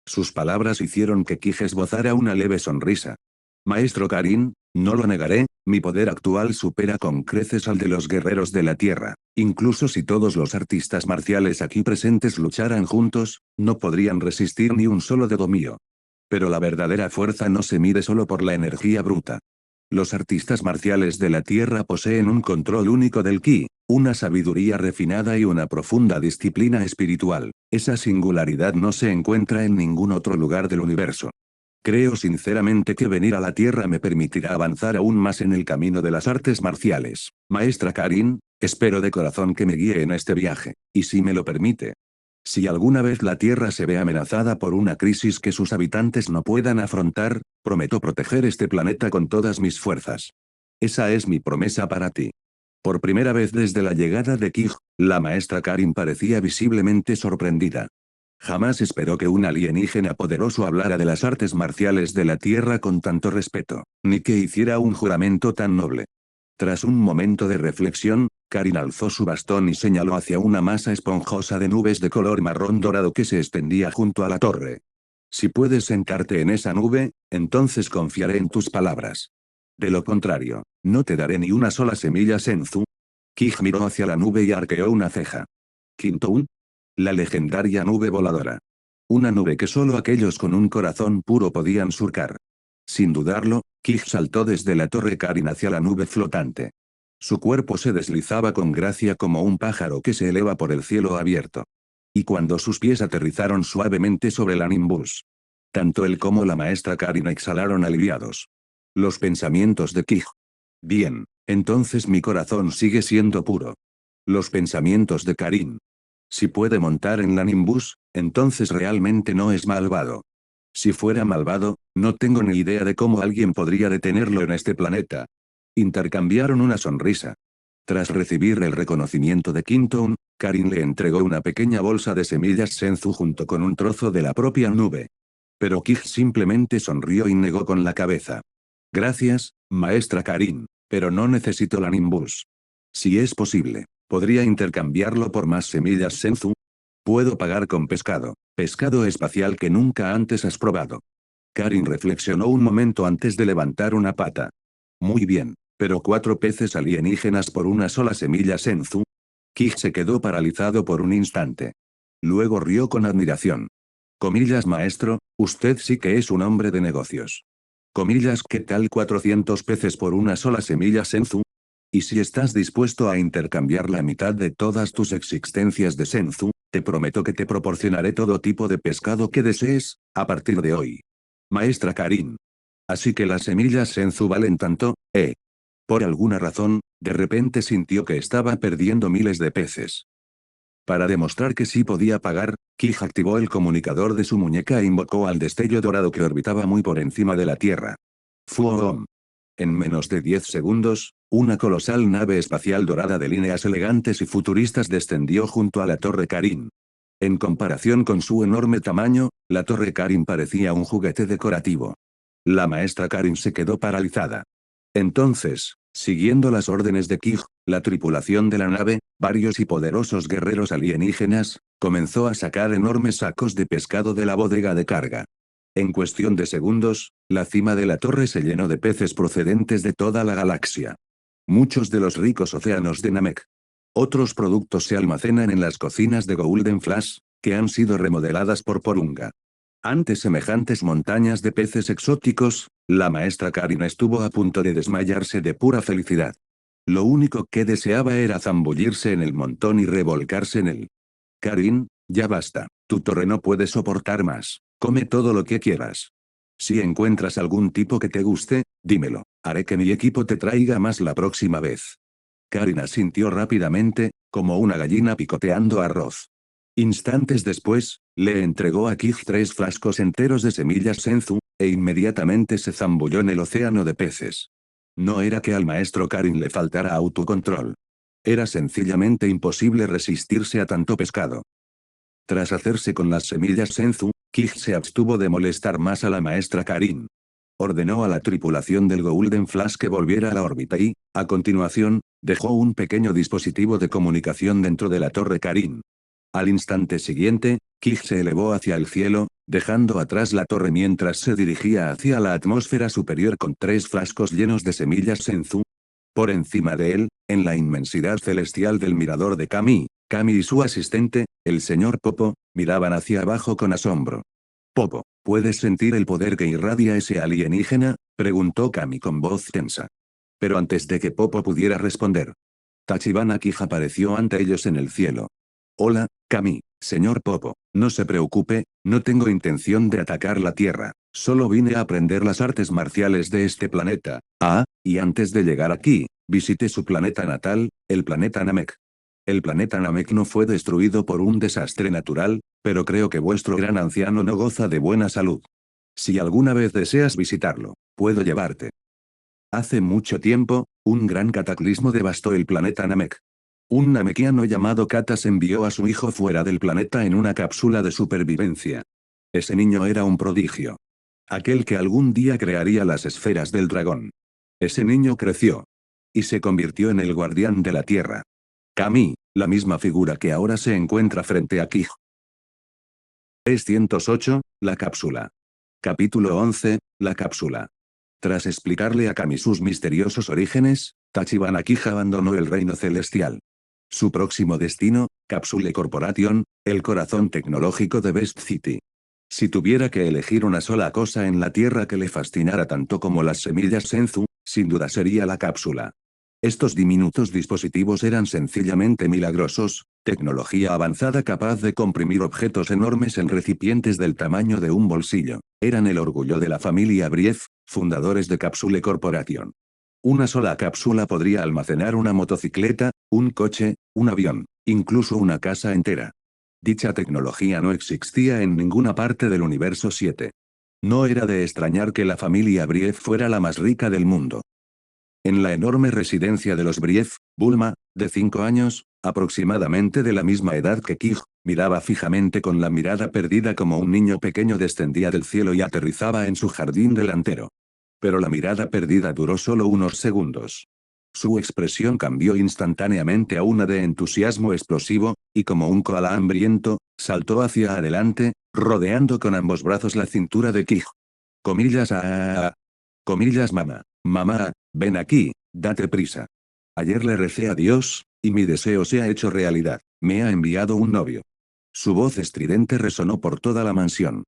Sus palabras hicieron que Kij esbozara una leve sonrisa. Maestro Karin, no lo negaré, mi poder actual supera con creces al de los guerreros de la Tierra. Incluso si todos los artistas marciales aquí presentes lucharan juntos, no podrían resistir ni un solo dedo mío. Pero la verdadera fuerza no se mide solo por la energía bruta. Los artistas marciales de la Tierra poseen un control único del ki, una sabiduría refinada y una profunda disciplina espiritual. Esa singularidad no se encuentra en ningún otro lugar del universo. Creo sinceramente que venir a la Tierra me permitirá avanzar aún más en el camino de las artes marciales. Maestra Karin, espero de corazón que me guíe en este viaje, y si me lo permite. Si alguna vez la Tierra se ve amenazada por una crisis que sus habitantes no puedan afrontar, prometo proteger este planeta con todas mis fuerzas. Esa es mi promesa para ti. Por primera vez desde la llegada de Kij, la maestra Karin parecía visiblemente sorprendida. Jamás esperó que un alienígena poderoso hablara de las artes marciales de la Tierra con tanto respeto, ni que hiciera un juramento tan noble. Tras un momento de reflexión, Karin alzó su bastón y señaló hacia una masa esponjosa de nubes de color marrón dorado que se extendía junto a la torre. Si puedes sentarte en esa nube, entonces confiaré en tus palabras. De lo contrario, no te daré ni una sola semilla Senzu. Kij miró hacia la nube y arqueó una ceja. ¿Quintoun? La legendaria nube voladora. Una nube que solo aquellos con un corazón puro podían surcar. Sin dudarlo, Kij saltó desde la torre Karin hacia la nube flotante. Su cuerpo se deslizaba con gracia como un pájaro que se eleva por el cielo abierto. Y cuando sus pies aterrizaron suavemente sobre la Nimbus, tanto él como la maestra Karin exhalaron aliviados. Los pensamientos de Kij. Bien, entonces mi corazón sigue siendo puro. Los pensamientos de Karin. Si puede montar en la Nimbus, entonces realmente no es malvado. Si fuera malvado, no tengo ni idea de cómo alguien podría detenerlo en este planeta. Intercambiaron una sonrisa. Tras recibir el reconocimiento de Quinton, Karin le entregó una pequeña bolsa de semillas Senzu junto con un trozo de la propia nube. Pero Kij simplemente sonrió y negó con la cabeza. Gracias, maestra Karin, pero no necesito la Nimbus. Si es posible, ¿podría intercambiarlo por más semillas Senzu? Puedo pagar con pescado, pescado espacial que nunca antes has probado. Karin reflexionó un momento antes de levantar una pata. Muy bien, pero 4 peces alienígenas por una sola semilla Senzu. Kij se quedó paralizado por un instante. Luego rió con admiración. Comillas maestro, usted sí que es un hombre de negocios. Comillas, ¿qué tal 400 peces por una sola semilla Senzu? Y si estás dispuesto a intercambiar la mitad de todas tus existencias de Senzu, te prometo que te proporcionaré todo tipo de pescado que desees, a partir de hoy. Maestra Karin. Así que las semillas Senzu valen tanto, ¿eh? Por alguna razón, de repente sintió que estaba perdiendo miles de peces. Para demostrar que sí podía pagar, Kij activó el comunicador de su muñeca e invocó al destello dorado que orbitaba muy por encima de la Tierra. ¡Fuom! En menos de 10 segundos, una colosal nave espacial dorada de líneas elegantes y futuristas descendió junto a la Torre Karin. En comparación con su enorme tamaño, la Torre Karin parecía un juguete decorativo. La maestra Karin se quedó paralizada. Entonces, siguiendo las órdenes de Kij, la tripulación de la nave, varios y poderosos guerreros alienígenas, comenzó a sacar enormes sacos de pescado de la bodega de carga. En cuestión de segundos, la cima de la torre se llenó de peces procedentes de toda la galaxia. Muchos de los ricos océanos de Namek. Otros productos se almacenan en las cocinas de Golden Flash, que han sido remodeladas por Porunga. Ante semejantes montañas de peces exóticos, la maestra Karin estuvo a punto de desmayarse de pura felicidad. Lo único que deseaba era zambullirse en el montón y revolcarse en él. Karin, ya basta, tu torre no puede soportar más, come todo lo que quieras. Si encuentras algún tipo que te guste, dímelo, haré que mi equipo te traiga más la próxima vez. Karin asintió rápidamente, como una gallina picoteando arroz. Instantes después, le entregó a Kij 3 frascos enteros de semillas senzu, e inmediatamente se zambulló en el océano de peces. No era que al maestro Karin le faltara autocontrol. Era sencillamente imposible resistirse a tanto pescado. Tras hacerse con las semillas senzu, Kij se abstuvo de molestar más a la maestra Karin. Ordenó a la tripulación del Golden Flash que volviera a la órbita y, a continuación, dejó un pequeño dispositivo de comunicación dentro de la torre Karin. Al instante siguiente, Kij se elevó hacia el cielo, dejando atrás la torre mientras se dirigía hacia la atmósfera superior con 3 frascos llenos de semillas senzu. Por encima de él, en la inmensidad celestial del mirador de Kami, Kami y su asistente, el señor Popo, miraban hacia abajo con asombro. Popo, ¿puedes sentir el poder que irradia ese alienígena?, preguntó Kami con voz tensa. Pero antes de que Popo pudiera responder, Tachibana Kij apareció ante ellos en el cielo. Hola, Kami, señor Popo, no se preocupe, no tengo intención de atacar la Tierra, solo vine a aprender las artes marciales de este planeta. Y antes de llegar aquí, visité su planeta natal, el planeta Namek. El planeta Namek no fue destruido por un desastre natural, pero creo que vuestro gran anciano no goza de buena salud. Si alguna vez deseas visitarlo, puedo llevarte. Hace mucho tiempo, un gran cataclismo devastó el planeta Namek. Un namekiano llamado Katas envió a su hijo fuera del planeta en una cápsula de supervivencia. Ese niño era un prodigio. Aquel que algún día crearía las esferas del dragón. Ese niño creció. Y se convirtió en el guardián de la Tierra. Kami, la misma figura que ahora se encuentra frente a Kij. 308, la cápsula. Capítulo 11, la cápsula. Tras explicarle a Kami sus misteriosos orígenes, Tachibana Kij abandonó el reino celestial. Su próximo destino, Capsule Corporation, el corazón tecnológico de Best City. Si tuviera que elegir una sola cosa en la Tierra que le fascinara tanto como las semillas senzu, sin duda sería la cápsula. Estos diminutos dispositivos eran sencillamente milagrosos, tecnología avanzada capaz de comprimir objetos enormes en recipientes del tamaño de un bolsillo. Eran el orgullo de la familia Brief, fundadores de Capsule Corporation. Una sola cápsula podría almacenar una motocicleta, un coche, un avión, incluso una casa entera. Dicha tecnología no existía en ninguna parte del universo 7. No era de extrañar que la familia Brief fuera la más rica del mundo. En la enorme residencia de los Brief, Bulma, de 5 años, aproximadamente de la misma edad que Kij, miraba fijamente con la mirada perdida como un niño pequeño descendía del cielo y aterrizaba en su jardín delantero. Pero la mirada perdida duró solo unos segundos. Su expresión cambió instantáneamente a una de entusiasmo explosivo, y como un koala hambriento, saltó hacia adelante, rodeando con ambos brazos la cintura de Kij. Comillas comillas mamá. Mamá, ven aquí, date prisa. Ayer le recé a Dios, y mi deseo se ha hecho realidad, me ha enviado un novio. Su voz estridente resonó por toda la mansión.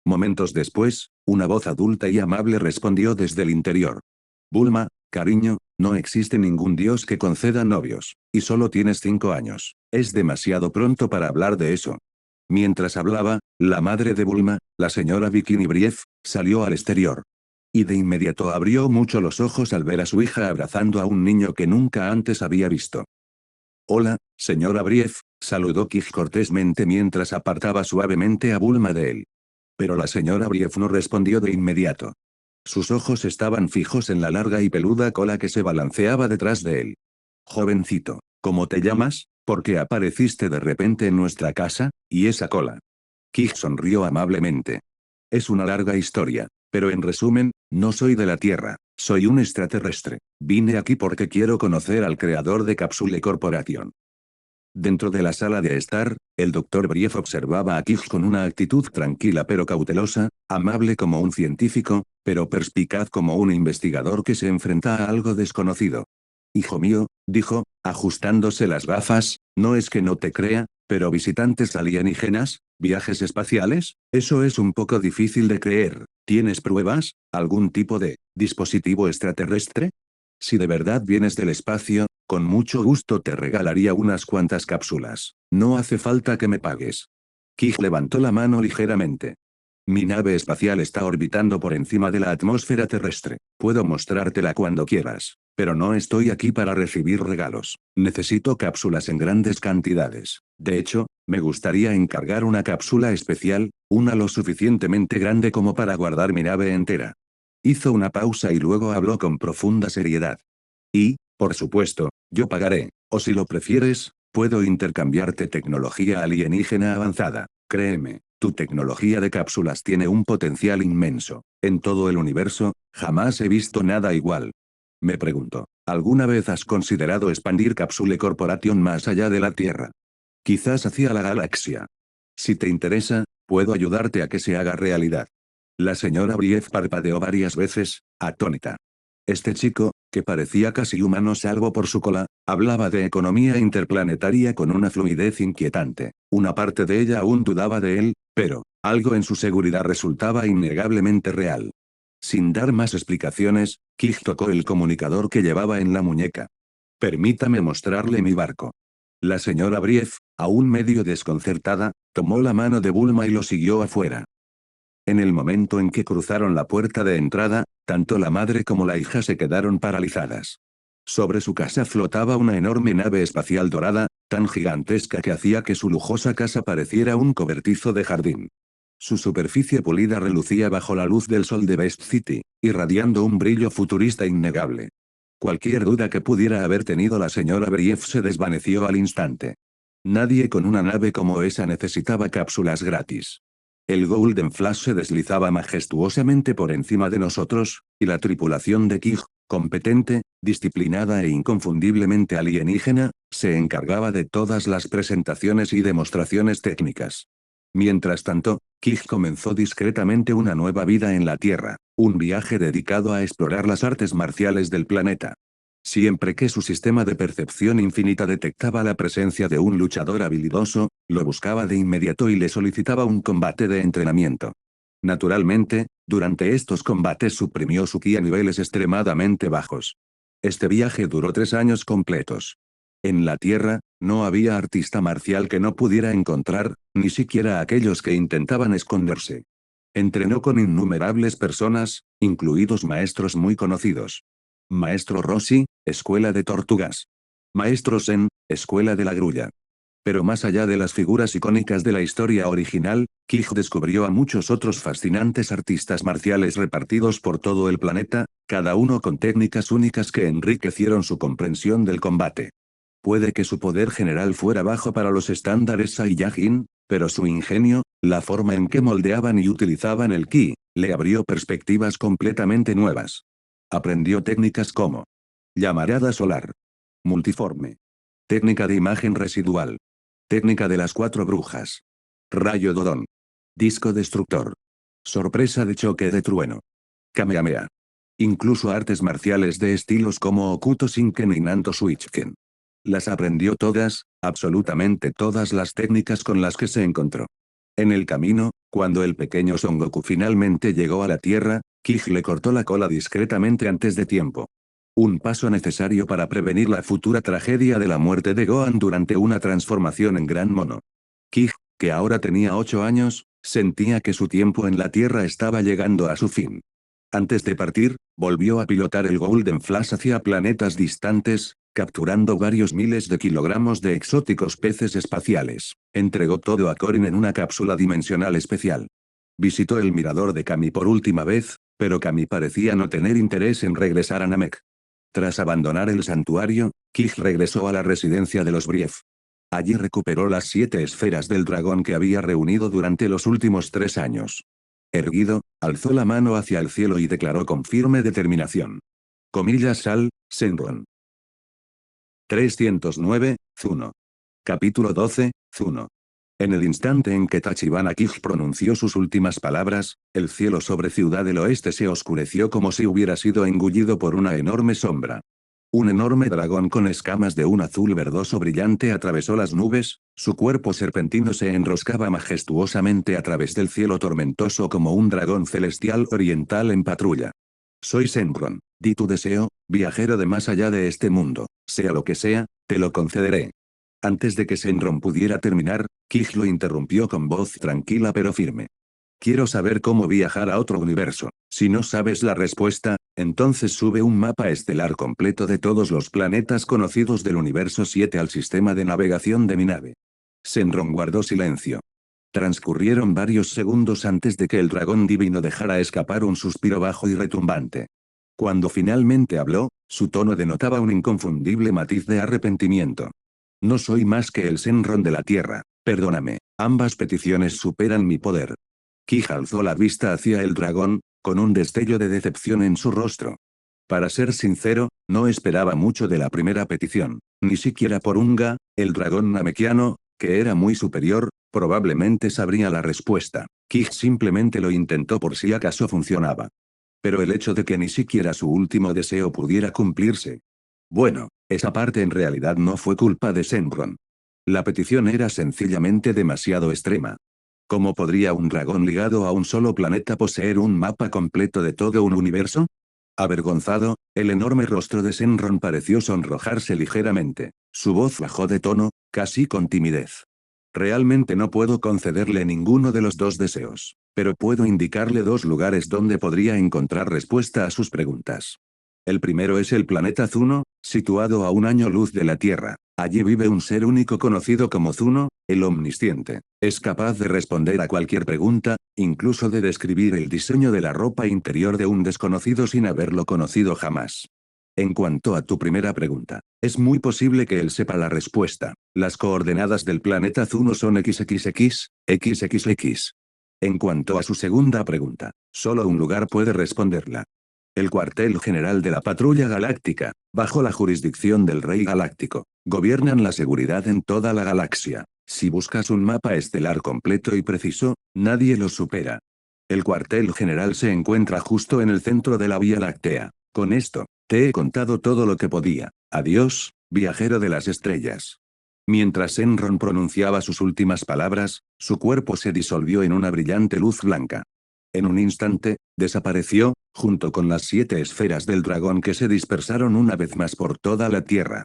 Momentos después, una voz adulta y amable respondió desde el interior. Bulma, cariño, no existe ningún dios que conceda novios, y solo tienes 5 años. Es demasiado pronto para hablar de eso. Mientras hablaba, la madre de Bulma, la señora Bikini Brief, salió al exterior. Y de inmediato abrió mucho los ojos al ver a su hija abrazando a un niño que nunca antes había visto. Hola, señora Brief, saludó Kij cortésmente mientras apartaba suavemente a Bulma de él. Pero la señora Brief no respondió de inmediato. Sus ojos estaban fijos en la larga y peluda cola que se balanceaba detrás de él. Jovencito, ¿cómo te llamas? ¿Por qué apareciste de repente en nuestra casa? ¿Y esa cola? Kij sonrió amablemente. Es una larga historia, pero en resumen, no soy de la Tierra, soy un extraterrestre. Vine aquí porque quiero conocer al creador de Capsule Corporation. Dentro de la sala de estar, el Dr. Brief observaba a Kij con una actitud tranquila pero cautelosa, amable como un científico, pero perspicaz como un investigador que se enfrenta a algo desconocido. Hijo mío, dijo, ajustándose las gafas, no es que no te crea, pero visitantes alienígenas, viajes espaciales, eso es un poco difícil de creer. ¿Tienes pruebas? ¿Algún tipo de dispositivo extraterrestre? Si de verdad vienes del espacio, con mucho gusto te regalaría unas cuantas cápsulas. No hace falta que me pagues. Kij levantó la mano ligeramente. Mi nave espacial está orbitando por encima de la atmósfera terrestre. Puedo mostrártela cuando quieras. Pero no estoy aquí para recibir regalos. Necesito cápsulas en grandes cantidades. De hecho, me gustaría encargar una cápsula especial, una lo suficientemente grande como para guardar mi nave entera. Hizo una pausa y luego habló con profunda seriedad. Y, por supuesto, yo pagaré, o si lo prefieres, puedo intercambiarte tecnología alienígena avanzada. Créeme, tu tecnología de cápsulas tiene un potencial inmenso. En todo el universo, jamás he visto nada igual. Me pregunto, ¿alguna vez has considerado expandir Capsule Corporation más allá de la Tierra? Quizás hacia la galaxia. Si te interesa, puedo ayudarte a que se haga realidad. La señora Brief parpadeó varias veces, atónita. Este chico, que parecía casi humano salvo por su cola, hablaba de economía interplanetaria con una fluidez inquietante. Una parte de ella aún dudaba de él, pero, algo en su seguridad resultaba innegablemente real. Sin dar más explicaciones, Kij tocó el comunicador que llevaba en la muñeca. Permítame mostrarle mi barco. La señora Brief, aún medio desconcertada, tomó la mano de Bulma y lo siguió afuera. En el momento en que cruzaron la puerta de entrada, tanto la madre como la hija se quedaron paralizadas. Sobre su casa flotaba una enorme nave espacial dorada, tan gigantesca que hacía que su lujosa casa pareciera un cobertizo de jardín. Su superficie pulida relucía bajo la luz del sol de Best City, irradiando un brillo futurista innegable. Cualquier duda que pudiera haber tenido la señora Brief se desvaneció al instante. Nadie con una nave como esa necesitaba cápsulas gratis. El Golden Flash se deslizaba majestuosamente por encima de nosotros, y la tripulación de Kij, competente, disciplinada e inconfundiblemente alienígena, se encargaba de todas las presentaciones y demostraciones técnicas. Mientras tanto, Kij comenzó discretamente una nueva vida en la Tierra, un viaje dedicado a explorar las artes marciales del planeta. Siempre que su sistema de percepción infinita detectaba la presencia de un luchador habilidoso, lo buscaba de inmediato y le solicitaba un combate de entrenamiento. Naturalmente, durante estos combates suprimió su ki a niveles extremadamente bajos. Este viaje duró 3 años completos. En la Tierra, no había artista marcial que no pudiera encontrar, ni siquiera aquellos que intentaban esconderse. Entrenó con innumerables personas, incluidos maestros muy conocidos. Maestro Rossi, Escuela de Tortugas. Maestro Zen, Escuela de la Grulla. Pero más allá de las figuras icónicas de la historia original, Kij descubrió a muchos otros fascinantes artistas marciales repartidos por todo el planeta, cada uno con técnicas únicas que enriquecieron su comprensión del combate. Puede que su poder general fuera bajo para los estándares Saiyajin, pero su ingenio, la forma en que moldeaban y utilizaban el ki, le abrió perspectivas completamente nuevas. Aprendió técnicas como llamarada solar, multiforme, técnica de imagen residual, técnica de las 4 brujas, rayo Dodon, disco destructor, sorpresa de choque de trueno, Kamehameha. Incluso artes marciales de estilos como Okuto Shinken y Nanto Suichiken. Las aprendió todas, absolutamente todas las técnicas con las que se encontró. En el camino, cuando el pequeño Son Goku finalmente llegó a la Tierra, Kij le cortó la cola discretamente antes de tiempo. Un paso necesario para prevenir la futura tragedia de la muerte de Gohan durante una transformación en Gran Mono. Kij, que ahora tenía 8 años, sentía que su tiempo en la Tierra estaba llegando a su fin. Antes de partir, volvió a pilotar el Golden Flash hacia planetas distantes, capturando varios miles de kilogramos de exóticos peces espaciales. Entregó todo a Korin en una cápsula dimensional especial. Visitó el mirador de Kami por última vez, pero Kami parecía no tener interés en regresar a Namek. Tras abandonar el santuario, Kij regresó a la residencia de los Brief. Allí recuperó las 7 esferas del dragón que había reunido durante los últimos 3 años. Erguido, alzó la mano hacia el cielo y declaró con firme determinación. Comillas Sal, Senron. 309, Zuno. Capítulo 12, Zuno. En el instante en que Tachibana Kij pronunció sus últimas palabras, el cielo sobre Ciudad del Oeste se oscureció como si hubiera sido engullido por una enorme sombra. Un enorme dragón con escamas de un azul verdoso brillante atravesó las nubes, su cuerpo serpentino se enroscaba majestuosamente a través del cielo tormentoso como un dragón celestial oriental en patrulla. Soy Shenron, di tu deseo, viajero de más allá de este mundo, sea lo que sea, te lo concederé. Antes de que Shenron pudiera terminar, Kij lo interrumpió con voz tranquila pero firme. Quiero saber cómo viajar a otro universo. Si no sabes la respuesta, entonces sube un mapa estelar completo de todos los planetas conocidos del universo 7 al sistema de navegación de mi nave. Shenron guardó silencio. Transcurrieron varios segundos antes de que el dragón divino dejara escapar un suspiro bajo y retumbante. Cuando finalmente habló, su tono denotaba un inconfundible matiz de arrepentimiento. No soy más que el Shenron de la Tierra, perdóname, ambas peticiones superan mi poder. Kij alzó la vista hacia el dragón, con un destello de decepción en su rostro. Para ser sincero, no esperaba mucho de la primera petición, ni siquiera por Unga, el dragón namekiano, que era muy superior, probablemente sabría la respuesta. Kij simplemente lo intentó por si acaso funcionaba. Pero el hecho de que ni siquiera su último deseo pudiera cumplirse. Bueno, esa parte en realidad no fue culpa de Shenron. La petición era sencillamente demasiado extrema. ¿Cómo podría un dragón ligado a un solo planeta poseer un mapa completo de todo un universo? Avergonzado, el enorme rostro de Shenron pareció sonrojarse ligeramente. Su voz bajó de tono, casi con timidez. Realmente no puedo concederle ninguno de los dos deseos, pero puedo indicarle dos lugares donde podría encontrar respuesta a sus preguntas. El primero es el planeta Zuno, situado a un año luz de la Tierra. Allí vive un ser único conocido como Zuno, el omnisciente. Es capaz de responder a cualquier pregunta, incluso de describir el diseño de la ropa interior de un desconocido sin haberlo conocido jamás. En cuanto a tu primera pregunta, es muy posible que él sepa la respuesta. Las coordenadas del planeta Zuno son XXX, XXX. En cuanto a su segunda pregunta, solo un lugar puede responderla. El cuartel general de la Patrulla Galáctica, bajo la jurisdicción del Rey Galáctico, gobiernan la seguridad en toda la galaxia. Si buscas un mapa estelar completo y preciso, nadie lo supera. El cuartel general se encuentra justo en el centro de la Vía Láctea. Con esto, te he contado todo lo que podía. Adiós, viajero de las estrellas. Mientras Enron pronunciaba sus últimas palabras, su cuerpo se disolvió en una brillante luz blanca. En un instante, desapareció, junto con las 7 esferas del dragón que se dispersaron una vez más por toda la Tierra.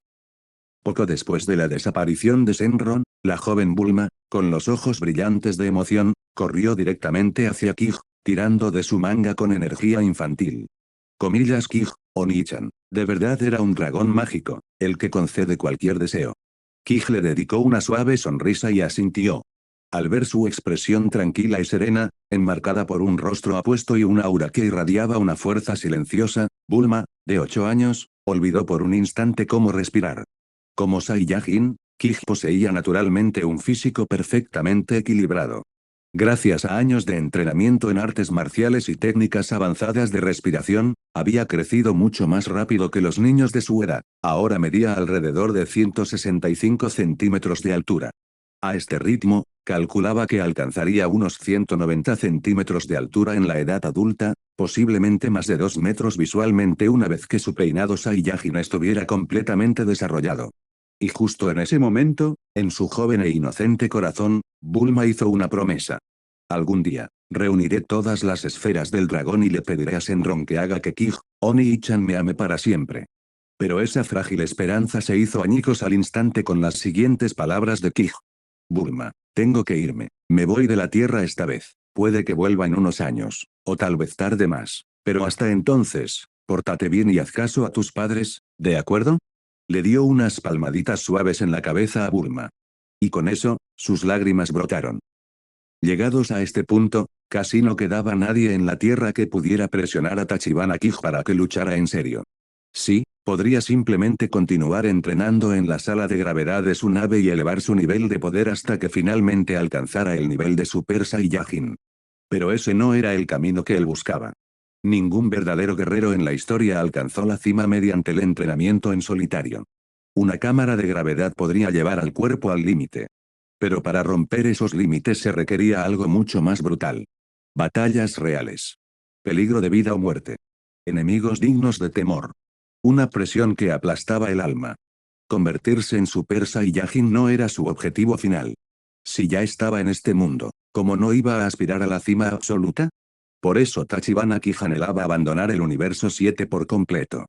Poco después de la desaparición de Shenron, la joven Bulma, con los ojos brillantes de emoción, corrió directamente hacia Kij, tirando de su manga con energía infantil. Comillas Kij, Oni-chan, de verdad era un dragón mágico, el que concede cualquier deseo. Kij le dedicó una suave sonrisa y asintió. Al ver su expresión tranquila y serena, enmarcada por un rostro apuesto y un aura que irradiaba una fuerza silenciosa, Bulma, de 8 años, olvidó por un instante cómo respirar. Como Saiyajin, Kij poseía naturalmente un físico perfectamente equilibrado. Gracias a años de entrenamiento en artes marciales y técnicas avanzadas de respiración, había crecido mucho más rápido que los niños de su edad. Ahora medía alrededor de 165 centímetros de altura. A este ritmo, calculaba que alcanzaría unos 190 centímetros de altura en la edad adulta, posiblemente más de 2 metros visualmente una vez que su peinado Saiyajin estuviera completamente desarrollado. Y justo en ese momento, en su joven e inocente corazón, Bulma hizo una promesa. Algún día, reuniré todas las esferas del dragón y le pediré a Shenron que haga que Kij, Oni-chan me ame para siempre. Pero esa frágil esperanza se hizo añicos al instante con las siguientes palabras de Kij. Bulma, tengo que irme. Me voy de la Tierra esta vez. Puede que vuelva en unos años, o tal vez tarde más. Pero hasta entonces, pórtate bien y haz caso a tus padres, ¿de acuerdo? Le dio unas palmaditas suaves en la cabeza a Bulma. Y con eso, sus lágrimas brotaron. Llegados a este punto, casi no quedaba nadie en la Tierra que pudiera presionar a Tachibana Kij para que luchara en serio. Sí, podría simplemente continuar entrenando en la sala de gravedad de su nave y elevar su nivel de poder hasta que finalmente alcanzara el nivel de Super Saiyajin. Pero ese no era el camino que él buscaba. Ningún verdadero guerrero en la historia alcanzó la cima mediante el entrenamiento en solitario. Una cámara de gravedad podría llevar al cuerpo al límite. Pero para romper esos límites se requería algo mucho más brutal. Batallas reales. Peligro de vida o muerte. Enemigos dignos de temor. Una presión que aplastaba el alma. Convertirse en Super Saiyajin no era su objetivo final. Si ya estaba en este mundo, ¿cómo no iba a aspirar a la cima absoluta? Por eso Tachibana Kij anhelaba abandonar el universo 7 por completo.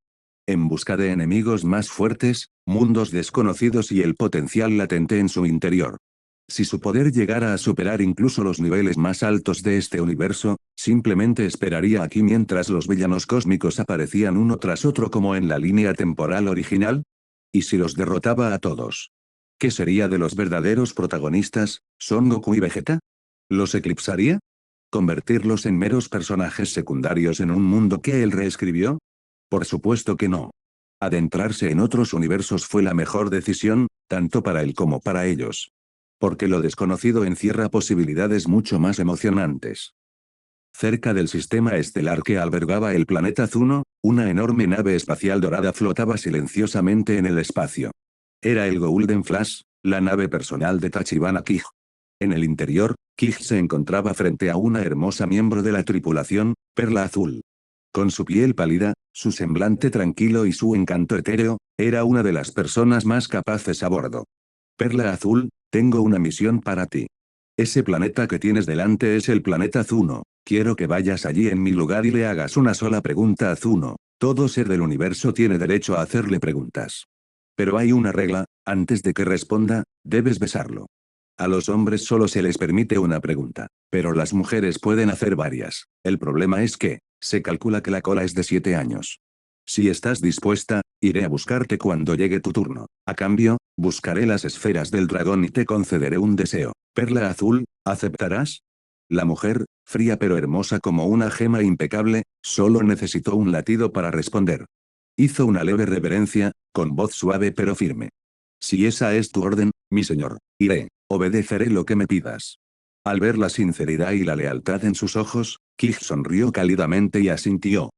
En busca de enemigos más fuertes, mundos desconocidos y el potencial latente en su interior. Si su poder llegara a superar incluso los niveles más altos de este universo, simplemente esperaría aquí mientras los villanos cósmicos aparecían uno tras otro como en la línea temporal original. ¿Y si los derrotaba a todos? ¿Qué sería de los verdaderos protagonistas, Son Goku y Vegeta? ¿Los eclipsaría? ¿Convertirlos en meros personajes secundarios en un mundo que él reescribió? Por supuesto que no. Adentrarse en otros universos fue la mejor decisión, tanto para él como para ellos. Porque lo desconocido encierra posibilidades mucho más emocionantes. Cerca del sistema estelar que albergaba el planeta Zuno, una enorme nave espacial dorada flotaba silenciosamente en el espacio. Era el Golden Flash, la nave personal de Tachibana Kij. En el interior, Kij se encontraba frente a una hermosa miembro de la tripulación, Perla Azul. Con su piel pálida, su semblante tranquilo y su encanto etéreo, era una de las personas más capaces a bordo. Perla Azul, tengo una misión para ti. Ese planeta que tienes delante es el planeta Zuno. Quiero que vayas allí en mi lugar y le hagas una sola pregunta a Zuno. Todo ser del universo tiene derecho a hacerle preguntas. Pero hay una regla, antes de que responda, debes besarlo. A los hombres solo se les permite una pregunta, pero las mujeres pueden hacer varias. El problema es que, se calcula que la cola es de 7 años. Si estás dispuesta, iré a buscarte cuando llegue tu turno. A cambio, buscaré las esferas del dragón y te concederé un deseo. Perla Azul, ¿aceptarás? La mujer, fría pero hermosa como una gema impecable, solo necesitó un latido para responder. Hizo una leve reverencia, con voz suave pero firme. Si esa es tu orden, mi señor, iré, obedeceré lo que me pidas. Al ver la sinceridad y la lealtad en sus ojos, Kij sonrió cálidamente y asintió.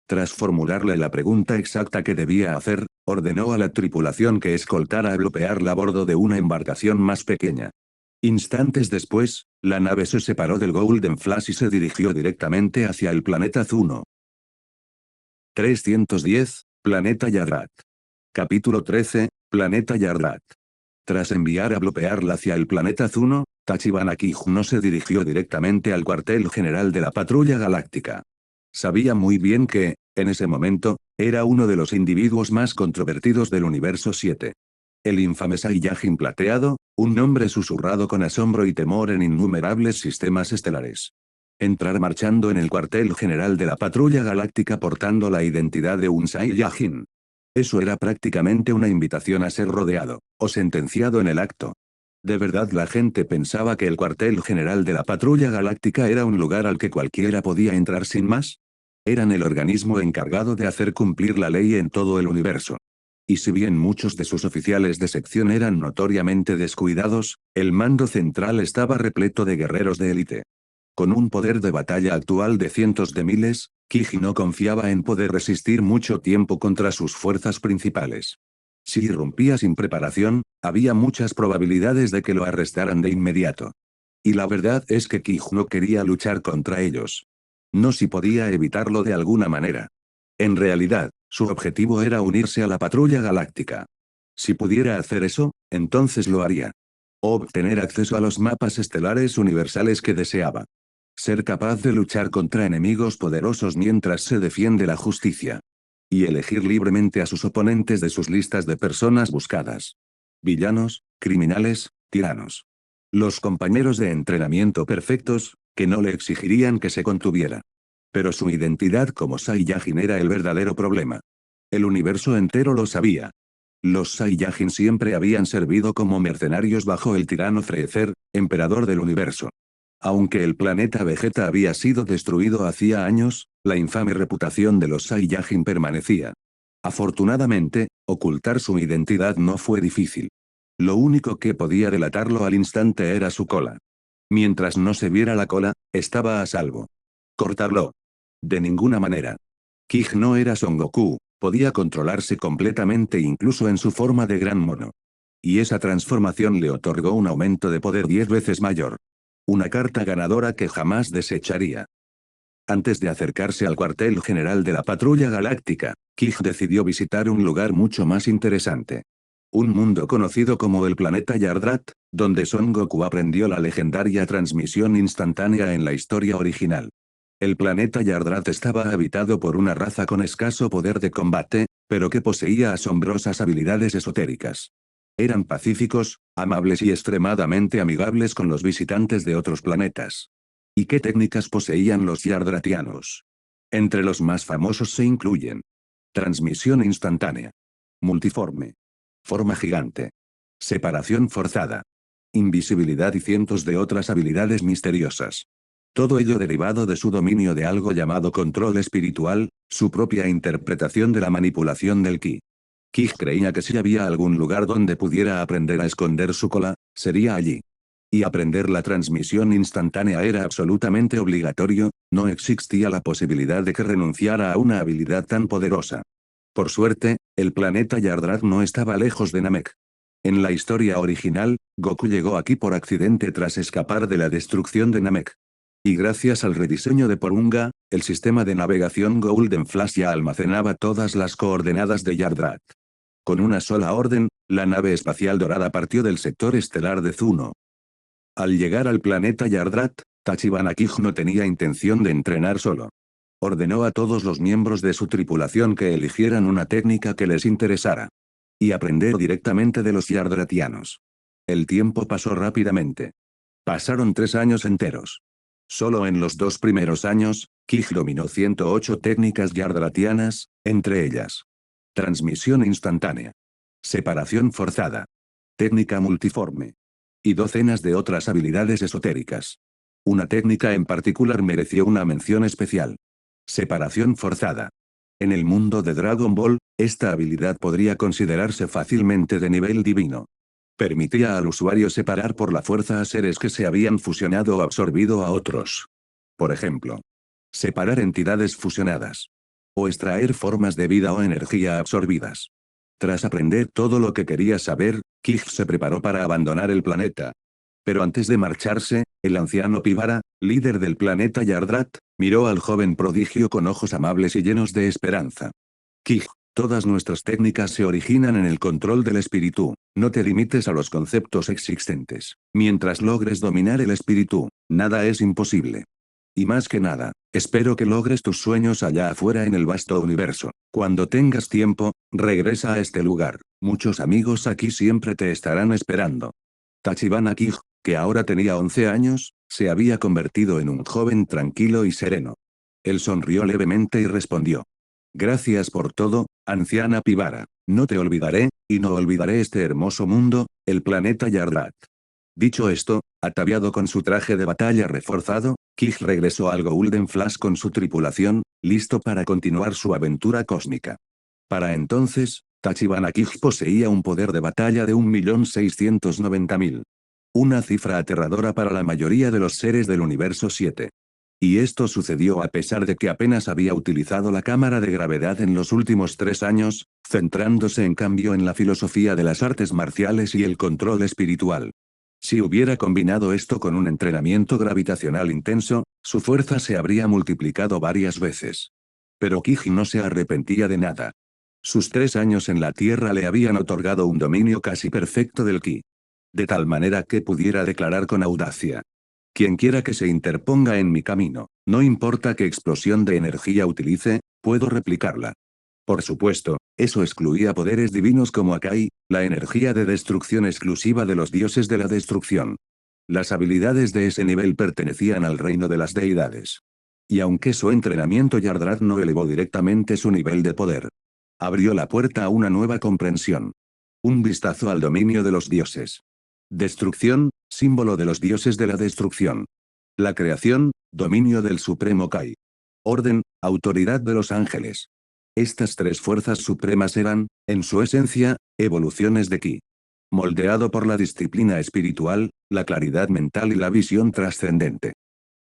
Tras formularle la pregunta exacta que debía hacer, ordenó a la tripulación que escoltara a bloquearla a bordo de una embarcación más pequeña. Instantes después, la nave se separó del Golden Flash y se dirigió directamente hacia el planeta Zuno. 310, Planeta Yardrat. Capítulo 13, Planeta Yardrat. Tras enviar a bloquearla hacia el planeta Zuno, Tachibana Kij no se dirigió directamente al cuartel general de la Patrulla Galáctica. Sabía muy bien que, en ese momento, era uno de los individuos más controvertidos del universo 7. El infame Saiyajin plateado, un nombre susurrado con asombro y temor en innumerables sistemas estelares. Entrar marchando en el cuartel general de la Patrulla Galáctica portando la identidad de un Saiyajin. Eso era prácticamente una invitación a ser rodeado, o sentenciado en el acto. ¿De verdad la gente pensaba que el cuartel general de la Patrulla Galáctica era un lugar al que cualquiera podía entrar sin más? Eran el organismo encargado de hacer cumplir la ley en todo el universo. Y si bien muchos de sus oficiales de sección eran notoriamente descuidados, el mando central estaba repleto de guerreros de élite. Con un poder de batalla actual de cientos de miles, Kiji no confiaba en poder resistir mucho tiempo contra sus fuerzas principales. Si irrumpía sin preparación, había muchas probabilidades de que lo arrestaran de inmediato. Y la verdad es que Kiji no quería luchar contra ellos. No si podía evitarlo de alguna manera. En realidad, su objetivo era unirse a la Patrulla Galáctica. Si pudiera hacer eso, entonces lo haría. Obtener acceso a los mapas estelares universales que deseaba. Ser capaz de luchar contra enemigos poderosos mientras se defiende la justicia. Y elegir libremente a sus oponentes de sus listas de personas buscadas. Villanos, criminales, tiranos. Los compañeros de entrenamiento perfectos, que no le exigirían que se contuviera. Pero su identidad como Saiyajin era el verdadero problema. El universo entero lo sabía. Los Saiyajin siempre habían servido como mercenarios bajo el tirano Freezer, emperador del universo. Aunque el planeta Vegeta había sido destruido hacía años, la infame reputación de los Saiyajin permanecía. Afortunadamente, ocultar su identidad no fue difícil. Lo único que podía delatarlo al instante era su cola. Mientras no se viera la cola, estaba a salvo. Cortarlo. De ninguna manera. Kij no era Son Goku, podía controlarse completamente incluso en su forma de gran mono. Y esa transformación le otorgó un aumento de poder 10 veces mayor. Una carta ganadora que jamás desecharía. Antes de acercarse al cuartel general de la Patrulla Galáctica, Kij decidió visitar un lugar mucho más interesante. Un mundo conocido como el planeta Yardrat, donde Son Goku aprendió la legendaria transmisión instantánea en la historia original. El planeta Yardrat estaba habitado por una raza con escaso poder de combate, pero que poseía asombrosas habilidades esotéricas. Eran pacíficos, amables y extremadamente amigables con los visitantes de otros planetas. ¿Y qué técnicas poseían los yardratianos? Entre los más famosos se incluyen transmisión instantánea, multiforme, forma gigante, separación forzada, invisibilidad y cientos de otras habilidades misteriosas. Todo ello derivado de su dominio de algo llamado control espiritual, su propia interpretación de la manipulación del ki. Kij creía que si había algún lugar donde pudiera aprender a esconder su cola, sería allí. Y aprender la transmisión instantánea era absolutamente obligatorio, no existía la posibilidad de que renunciara a una habilidad tan poderosa. Por suerte, el planeta Yardrat no estaba lejos de Namek. En la historia original, Goku llegó aquí por accidente tras escapar de la destrucción de Namek. Y gracias al rediseño de Porunga, el sistema de navegación Golden Flash ya almacenaba todas las coordenadas de Yardrat. Con una sola orden, la nave espacial dorada partió del sector estelar de Zuno. Al llegar al planeta Yardrat, Tachibana Kij no tenía intención de entrenar solo. Ordenó a todos los miembros de su tripulación que eligieran una técnica que les interesara. Y aprender directamente de los yardratianos. El tiempo pasó rápidamente. Pasaron 3 años enteros. Solo en los 2 primeros años, Kij dominó 108 técnicas yardratianas, entre ellas transmisión instantánea, separación forzada, técnica multiforme, y docenas de otras habilidades esotéricas. Una técnica en particular mereció una mención especial. Separación forzada. En el mundo de Dragon Ball, esta habilidad podría considerarse fácilmente de nivel divino. Permitía al usuario separar por la fuerza a seres que se habían fusionado o absorbido a otros. Por ejemplo, separar entidades fusionadas. O extraer formas de vida o energía absorbidas. Tras aprender todo lo que quería saber, Kij se preparó para abandonar el planeta. Pero antes de marcharse, el anciano Pivara, líder del planeta Yardrat, miró al joven prodigio con ojos amables y llenos de esperanza. Kij, todas nuestras técnicas se originan en el control del espíritu, no te limites a los conceptos existentes. Mientras logres dominar el espíritu, nada es imposible. Y más que nada, espero que logres tus sueños allá afuera en el vasto universo. Cuando tengas tiempo, regresa a este lugar. Muchos amigos aquí siempre te estarán esperando. Tachibana Kij, que ahora tenía 11 años, se había convertido en un joven tranquilo y sereno. Él sonrió levemente y respondió. Gracias por todo, anciana Pivara. No te olvidaré, y no olvidaré este hermoso mundo, el planeta Yardrat. Dicho esto, ataviado con su traje de batalla reforzado, Kij regresó al Golden Flash con su tripulación, listo para continuar su aventura cósmica. Para entonces, Tachibana Kij poseía un poder de batalla de 1.690.000. Una cifra aterradora para la mayoría de los seres del universo 7. Y esto sucedió a pesar de que apenas había utilizado la cámara de gravedad en los últimos 3 años, centrándose en cambio en la filosofía de las artes marciales y el control espiritual. Si hubiera combinado esto con un entrenamiento gravitacional intenso, su fuerza se habría multiplicado varias veces. Pero Kij no se arrepentía de nada. Sus 3 años en la Tierra le habían otorgado un dominio casi perfecto del ki. De tal manera que pudiera declarar con audacia. Quienquiera que se interponga en mi camino, no importa qué explosión de energía utilice, puedo replicarla. Por supuesto, eso excluía poderes divinos como Akai, la energía de destrucción exclusiva de los dioses de la destrucción. Las habilidades de ese nivel pertenecían al reino de las deidades. Y aunque su entrenamiento Yardrat no elevó directamente su nivel de poder, abrió la puerta a una nueva comprensión. Un vistazo al dominio de los dioses. Destrucción, símbolo de los dioses de la destrucción. La creación, dominio del supremo Kai. Orden, autoridad de los ángeles. Estas 3 fuerzas supremas eran, en su esencia, evoluciones de Ki. Moldeado por la disciplina espiritual, la claridad mental y la visión trascendente.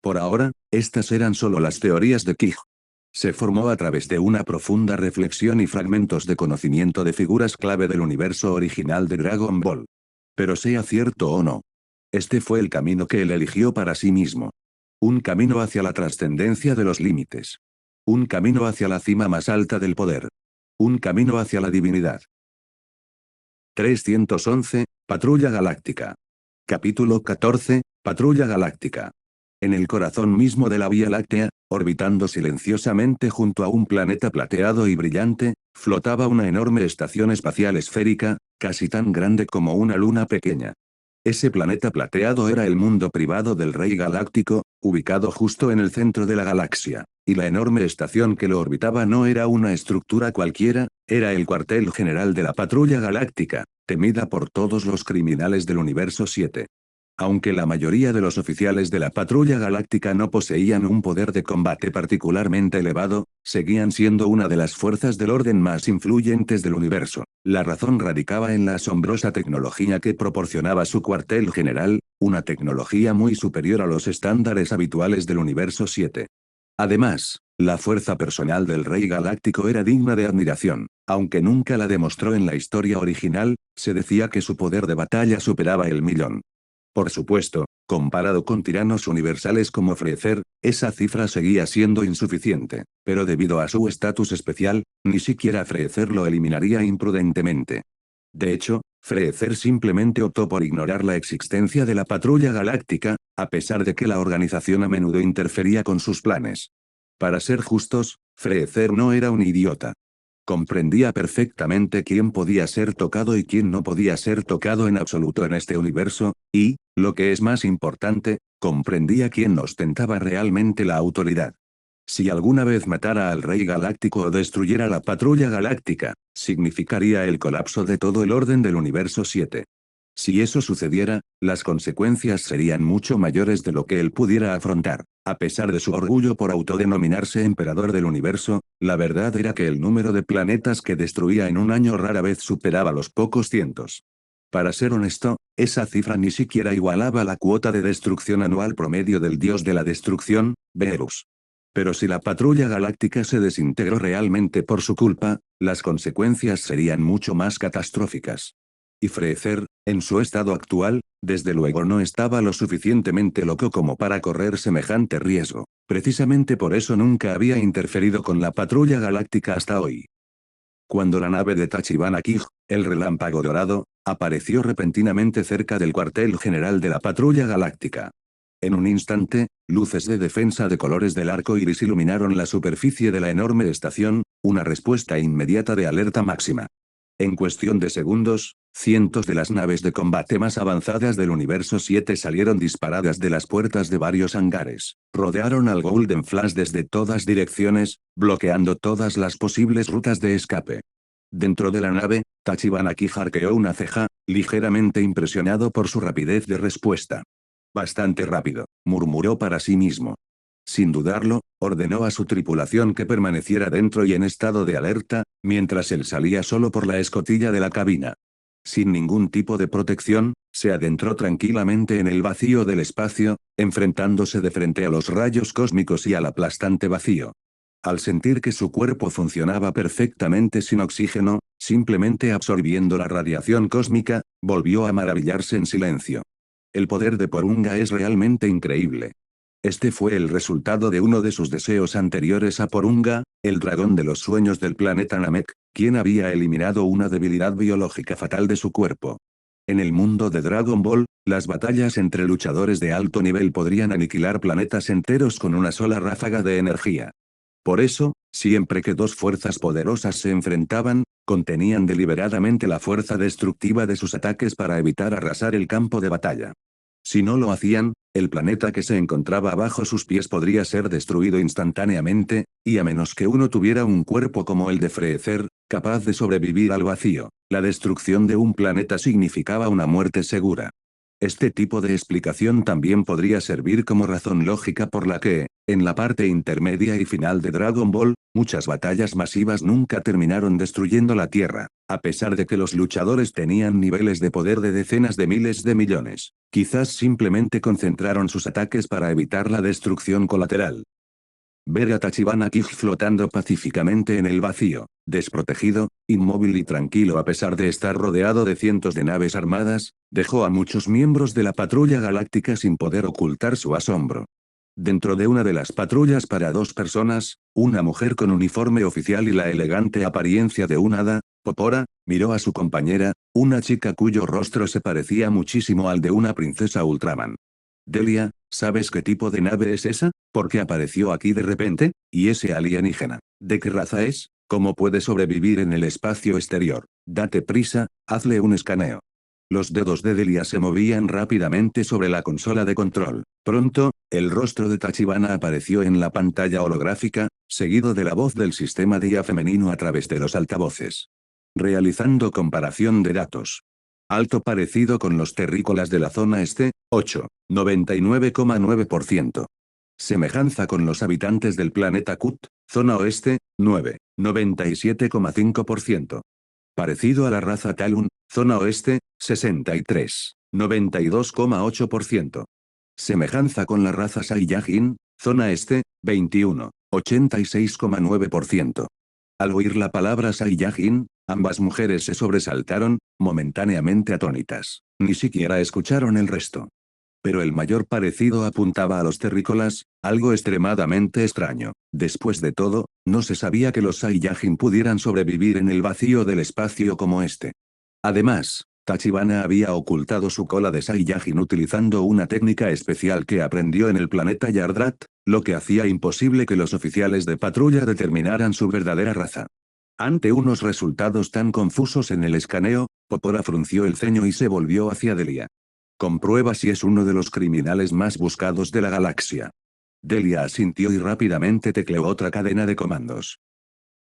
Por ahora, estas eran solo las teorías de Kij. Se formó a través de una profunda reflexión y fragmentos de conocimiento de figuras clave del universo original de Dragon Ball. Pero sea cierto o no, este fue el camino que él eligió para sí mismo. Un camino hacia la trascendencia de los límites. Un camino hacia la cima más alta del poder. Un camino hacia la divinidad. 311, Patrulla Galáctica. Capítulo 14, Patrulla Galáctica. En el corazón mismo de la Vía Láctea, orbitando silenciosamente junto a un planeta plateado y brillante, flotaba una enorme estación espacial esférica, casi tan grande como una luna pequeña. Ese planeta plateado era el mundo privado del Rey Galáctico, ubicado justo en el centro de la galaxia, y la enorme estación que lo orbitaba no era una estructura cualquiera, era el cuartel general de la Patrulla Galáctica, temida por todos los criminales del Universo 7. Aunque la mayoría de los oficiales de la Patrulla Galáctica no poseían un poder de combate particularmente elevado, seguían siendo una de las fuerzas del orden más influyentes del universo. La razón radicaba en la asombrosa tecnología que proporcionaba su cuartel general, una tecnología muy superior a los estándares habituales del Universo 7. Además, la fuerza personal del Rey Galáctico era digna de admiración, aunque nunca la demostró en la historia original, se decía que su poder de batalla superaba el 1.000.000. Por supuesto, comparado con tiranos universales como Freezer, esa cifra seguía siendo insuficiente, pero debido a su estatus especial, ni siquiera Freezer lo eliminaría imprudentemente. De hecho, Freezer simplemente optó por ignorar la existencia de la Patrulla Galáctica, a pesar de que la organización a menudo interfería con sus planes. Para ser justos, Freezer no era un idiota. Comprendía perfectamente quién podía ser tocado y quién no podía ser tocado en absoluto en este universo, y, lo que es más importante, comprendía quién ostentaba realmente la autoridad. Si alguna vez matara al Rey Galáctico o destruyera la Patrulla Galáctica, significaría el colapso de todo el orden del Universo 7. Si eso sucediera, las consecuencias serían mucho mayores de lo que él pudiera afrontar. A pesar de su orgullo por autodenominarse emperador del universo, la verdad era que el número de planetas que destruía en un año rara vez superaba los pocos cientos. Para ser honesto, esa cifra ni siquiera igualaba la cuota de destrucción anual promedio del dios de la destrucción, Verus. Pero si la Patrulla Galáctica se desintegró realmente por su culpa, las consecuencias serían mucho más catastróficas. Y Freezer, en su estado actual, desde luego no estaba lo suficientemente loco como para correr semejante riesgo. Precisamente por eso nunca había interferido con la Patrulla Galáctica hasta hoy. Cuando la nave de Tachibana Kij, el relámpago dorado, apareció repentinamente cerca del cuartel general de la Patrulla Galáctica. En un instante, luces de defensa de colores del arco iris iluminaron la superficie de la enorme estación, una respuesta inmediata de alerta máxima. En cuestión de segundos, cientos de las naves de combate más avanzadas del Universo 7 salieron disparadas de las puertas de varios hangares, rodearon al Golden Flash desde todas direcciones, bloqueando todas las posibles rutas de escape. Dentro de la nave, Tachibana Kij arqueó una ceja, ligeramente impresionado por su rapidez de respuesta. Bastante rápido, murmuró para sí mismo. Sin dudarlo, ordenó a su tripulación que permaneciera dentro y en estado de alerta, mientras él salía solo por la escotilla de la cabina. Sin ningún tipo de protección, se adentró tranquilamente en el vacío del espacio, enfrentándose de frente a los rayos cósmicos y al aplastante vacío. Al sentir que su cuerpo funcionaba perfectamente sin oxígeno, simplemente absorbiendo la radiación cósmica, volvió a maravillarse en silencio. El poder de Porunga es realmente increíble. Este fue el resultado de uno de sus deseos anteriores a Porunga, el dragón de los sueños del planeta Namek, quien había eliminado una debilidad biológica fatal de su cuerpo. En el mundo de Dragon Ball, las batallas entre luchadores de alto nivel podrían aniquilar planetas enteros con una sola ráfaga de energía. Por eso, siempre que dos fuerzas poderosas se enfrentaban, contenían deliberadamente la fuerza destructiva de sus ataques para evitar arrasar el campo de batalla. Si no lo hacían, el planeta que se encontraba bajo sus pies podría ser destruido instantáneamente, y a menos que uno tuviera un cuerpo como el de Freezer, capaz de sobrevivir al vacío, la destrucción de un planeta significaba una muerte segura. Este tipo de explicación también podría servir como razón lógica por la que, en la parte intermedia y final de Dragon Ball, muchas batallas masivas nunca terminaron destruyendo la Tierra, a pesar de que los luchadores tenían niveles de poder de decenas de miles de millones. Quizás simplemente concentraron sus ataques para evitar la destrucción colateral. Ver a Tachibana Kij flotando pacíficamente en el vacío, desprotegido, inmóvil y tranquilo a pesar de estar rodeado de cientos de naves armadas, dejó a muchos miembros de la Patrulla Galáctica sin poder ocultar su asombro. Dentro de una de las patrullas para 2 personas, una mujer con uniforme oficial y la elegante apariencia de un hada, Popora, miró a su compañera, una chica cuyo rostro se parecía muchísimo al de una princesa Ultraman. Delia, ¿sabes qué tipo de nave es esa? ¿Por qué apareció aquí de repente? ¿Y ese alienígena? ¿De qué raza es? ¿Cómo puede sobrevivir en el espacio exterior? Date prisa, hazle un escaneo. Los dedos de Delia se movían rápidamente sobre la consola de control. Pronto, el rostro de Tachibana apareció en la pantalla holográfica, seguido de la voz del sistema de IA femenino a través de los altavoces. Realizando comparación de datos. Alto parecido con los terrícolas de la zona este, 8, 99,9%. Semejanza con los habitantes del planeta Kut, zona oeste, 9, 97,5%. Parecido a la raza Talun, zona oeste, 63, 92,8%. Semejanza con la raza Saiyajin, zona este, 21, 86,9%. Al oír la palabra Saiyajin, ambas mujeres se sobresaltaron, momentáneamente atónitas. Ni siquiera escucharon el resto. Pero el mayor parecido apuntaba a los terrícolas, algo extremadamente extraño. Después de todo, no se sabía que los Saiyajin pudieran sobrevivir en el vacío del espacio como este. Además, Tachibana había ocultado su cola de Saiyajin utilizando una técnica especial que aprendió en el planeta Yardrat, lo que hacía imposible que los oficiales de patrulla determinaran su verdadera raza. Ante unos resultados tan confusos en el escaneo, Popora frunció el ceño y se volvió hacia Delia. Comprueba si es uno de los criminales más buscados de la galaxia. Delia asintió y rápidamente tecleó otra cadena de comandos.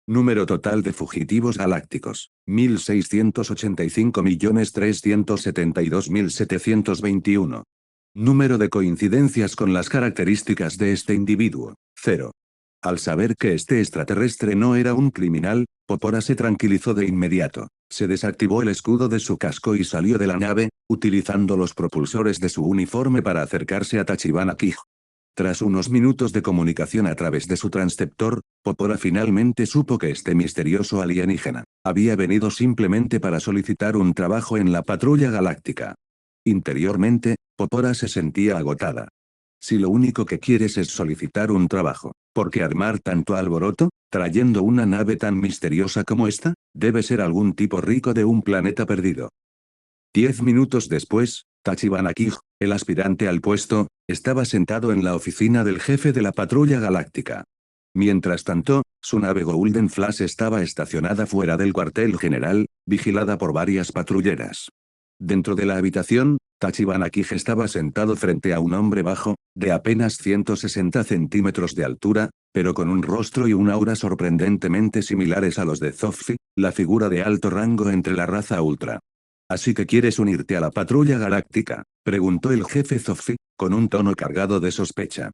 Número total de fugitivos galácticos, 1.685.372.721. Número de coincidencias con las características de este individuo, 0. Al saber que este extraterrestre no era un criminal, Popora se tranquilizó de inmediato. Se desactivó el escudo de su casco y salió de la nave, utilizando los propulsores de su uniforme para acercarse a Tachibana Kij. Tras unos minutos de comunicación a través de su transceptor, Popora finalmente supo que este misterioso alienígena había venido simplemente para solicitar un trabajo en la patrulla galáctica. Interiormente, Popora se sentía agotada. Si lo único que quieres es solicitar un trabajo, ¿por qué armar tanto alboroto, trayendo una nave tan misteriosa como esta? Debe ser algún tipo rico de un planeta perdido. 10 minutos después, Tachibana Kij, el aspirante al puesto, estaba sentado en la oficina del jefe de la patrulla galáctica. Mientras tanto, su nave Golden Flash estaba estacionada fuera del cuartel general, vigilada por varias patrulleras. Dentro de la habitación, Tachibana Kij estaba sentado frente a un hombre bajo, de apenas 160 centímetros de altura, pero con un rostro y un aura sorprendentemente similares a los de Zoffi, la figura de alto rango entre la raza Ultra. ¿Así que quieres unirte a la patrulla galáctica?, preguntó el jefe Zoffi, con un tono cargado de sospecha.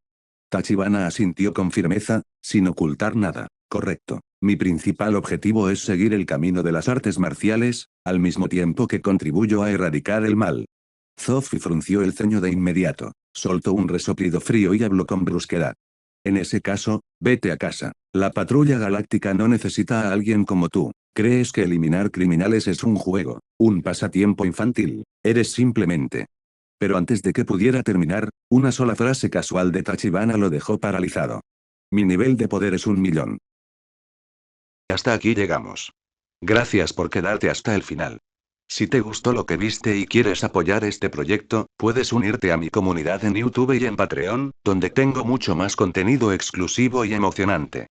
Tachibana asintió con firmeza, sin ocultar nada. Correcto. Mi principal objetivo es seguir el camino de las artes marciales, al mismo tiempo que contribuyo a erradicar el mal. Zoffi frunció el ceño de inmediato, soltó un resoplido frío y habló con brusquedad. En ese caso, vete a casa. La patrulla galáctica no necesita a alguien como tú. ¿Crees que eliminar criminales es un juego, un pasatiempo infantil? Eres simplemente... Pero antes de que pudiera terminar, una sola frase casual de Tachibana lo dejó paralizado. Mi nivel de poder es 1.000.000. Hasta aquí llegamos. Gracias por quedarte hasta el final. Si te gustó lo que viste y quieres apoyar este proyecto, puedes unirte a mi comunidad en YouTube y en Patreon, donde tengo mucho más contenido exclusivo y emocionante.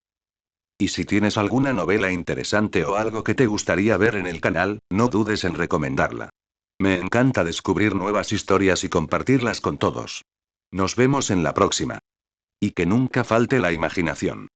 Y si tienes alguna novela interesante o algo que te gustaría ver en el canal, no dudes en recomendarla. Me encanta descubrir nuevas historias y compartirlas con todos. Nos vemos en la próxima. Y que nunca falte la imaginación.